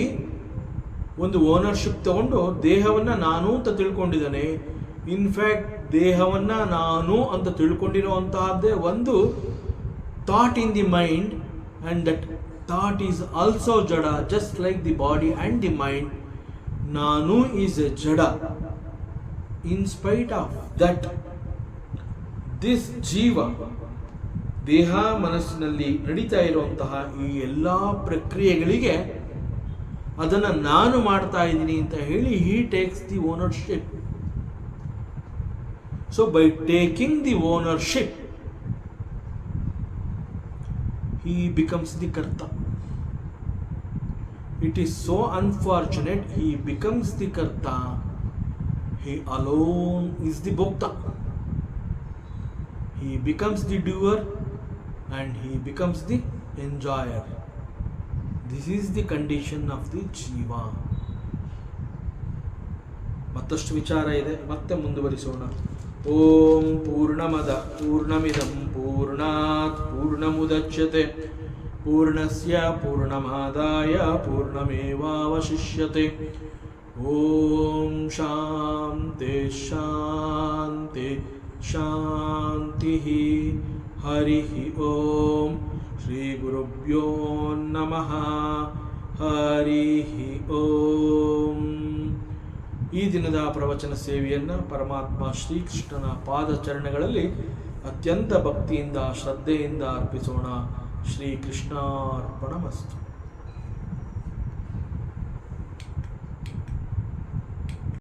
ಒಂದು ownership ತಗೊಂಡು ದೇಹವನ್ನು ನಾನು ಅಂತ ತಿಳ್ಕೊಂಡಿದ್ದಾನೆ. ಇನ್ಫ್ಯಾಕ್ಟ್ ದೇಹವನ್ನು ನಾನು ಅಂತ ತಿಳ್ಕೊಂಡಿರುವಂತಹದ್ದೇ ಒಂದು thought in the mind, and that thought is also ಜಡ, just like the body and the mind. ನಾನು ಈಸ್ ಎ ಜಡ. In spite of that, this ಜೀವ, ದೇಹ ಮನಸ್ಸಿನಲ್ಲಿ ನಡೀತಾ ಇರುವಂತಹ ಈ ಎಲ್ಲ ಪ್ರಕ್ರಿಯೆಗಳಿಗೆ ಅದನ್ನು ನಾನು ಮಾಡ್ತಾ ಇದ್ದೀನಿ ಅಂತ ಹೇಳಿ he takes the ownership. So by taking the ownership he becomes the karta. It is so unfortunate, he becomes the karta, he alone is the bhokta. He becomes the doer and he becomes the enjoyer. This is the condition of the jiva. ಮತ್ತಷ್ಟು ವಿಚಾರ ಇದೆ, ಮತ್ತೆ ಮುಂದುವರಿಸೋಣ. ಓಂ ಪೂರ್ಣಮದ ಪೂರ್ಣಮಿದಂ ಪೂರ್ಣಾತ್ ಪೂರ್ಣಮುದಚ್ಯತೆ ಪೂರ್ಣಸ್ಯ ಪೂರ್ಣಮಾದಾಯ ಪೂರ್ಣಮೇವಾವಶಿಷ್ಯತೆ. ಓಂ ಶಾಂತಿ ಶಾಂತಿ ಶಾಂತಿ. ಹರಿ ಓಂ. ಶ್ರೀ ಗುರುಭ್ಯೋ ನಮಃ. ಹರಿ ಓಂ. ಈ ದಿನದ ಪ್ರವಚನ ಸೇವೆಯನ್ನು ಪರಮಾತ್ಮ ಶ್ರೀಕೃಷ್ಣನ ಪಾದಚರಣಗಳಲ್ಲಿ ಅತ್ಯಂತ ಭಕ್ತಿಯಿಂದ ಶ್ರದ್ಧೆಯಿಂದ ಅರ್ಪಿಸೋಣ. ಶ್ರೀಕೃಷ್ಣಾರ್ಪಣಮಸ್ತು.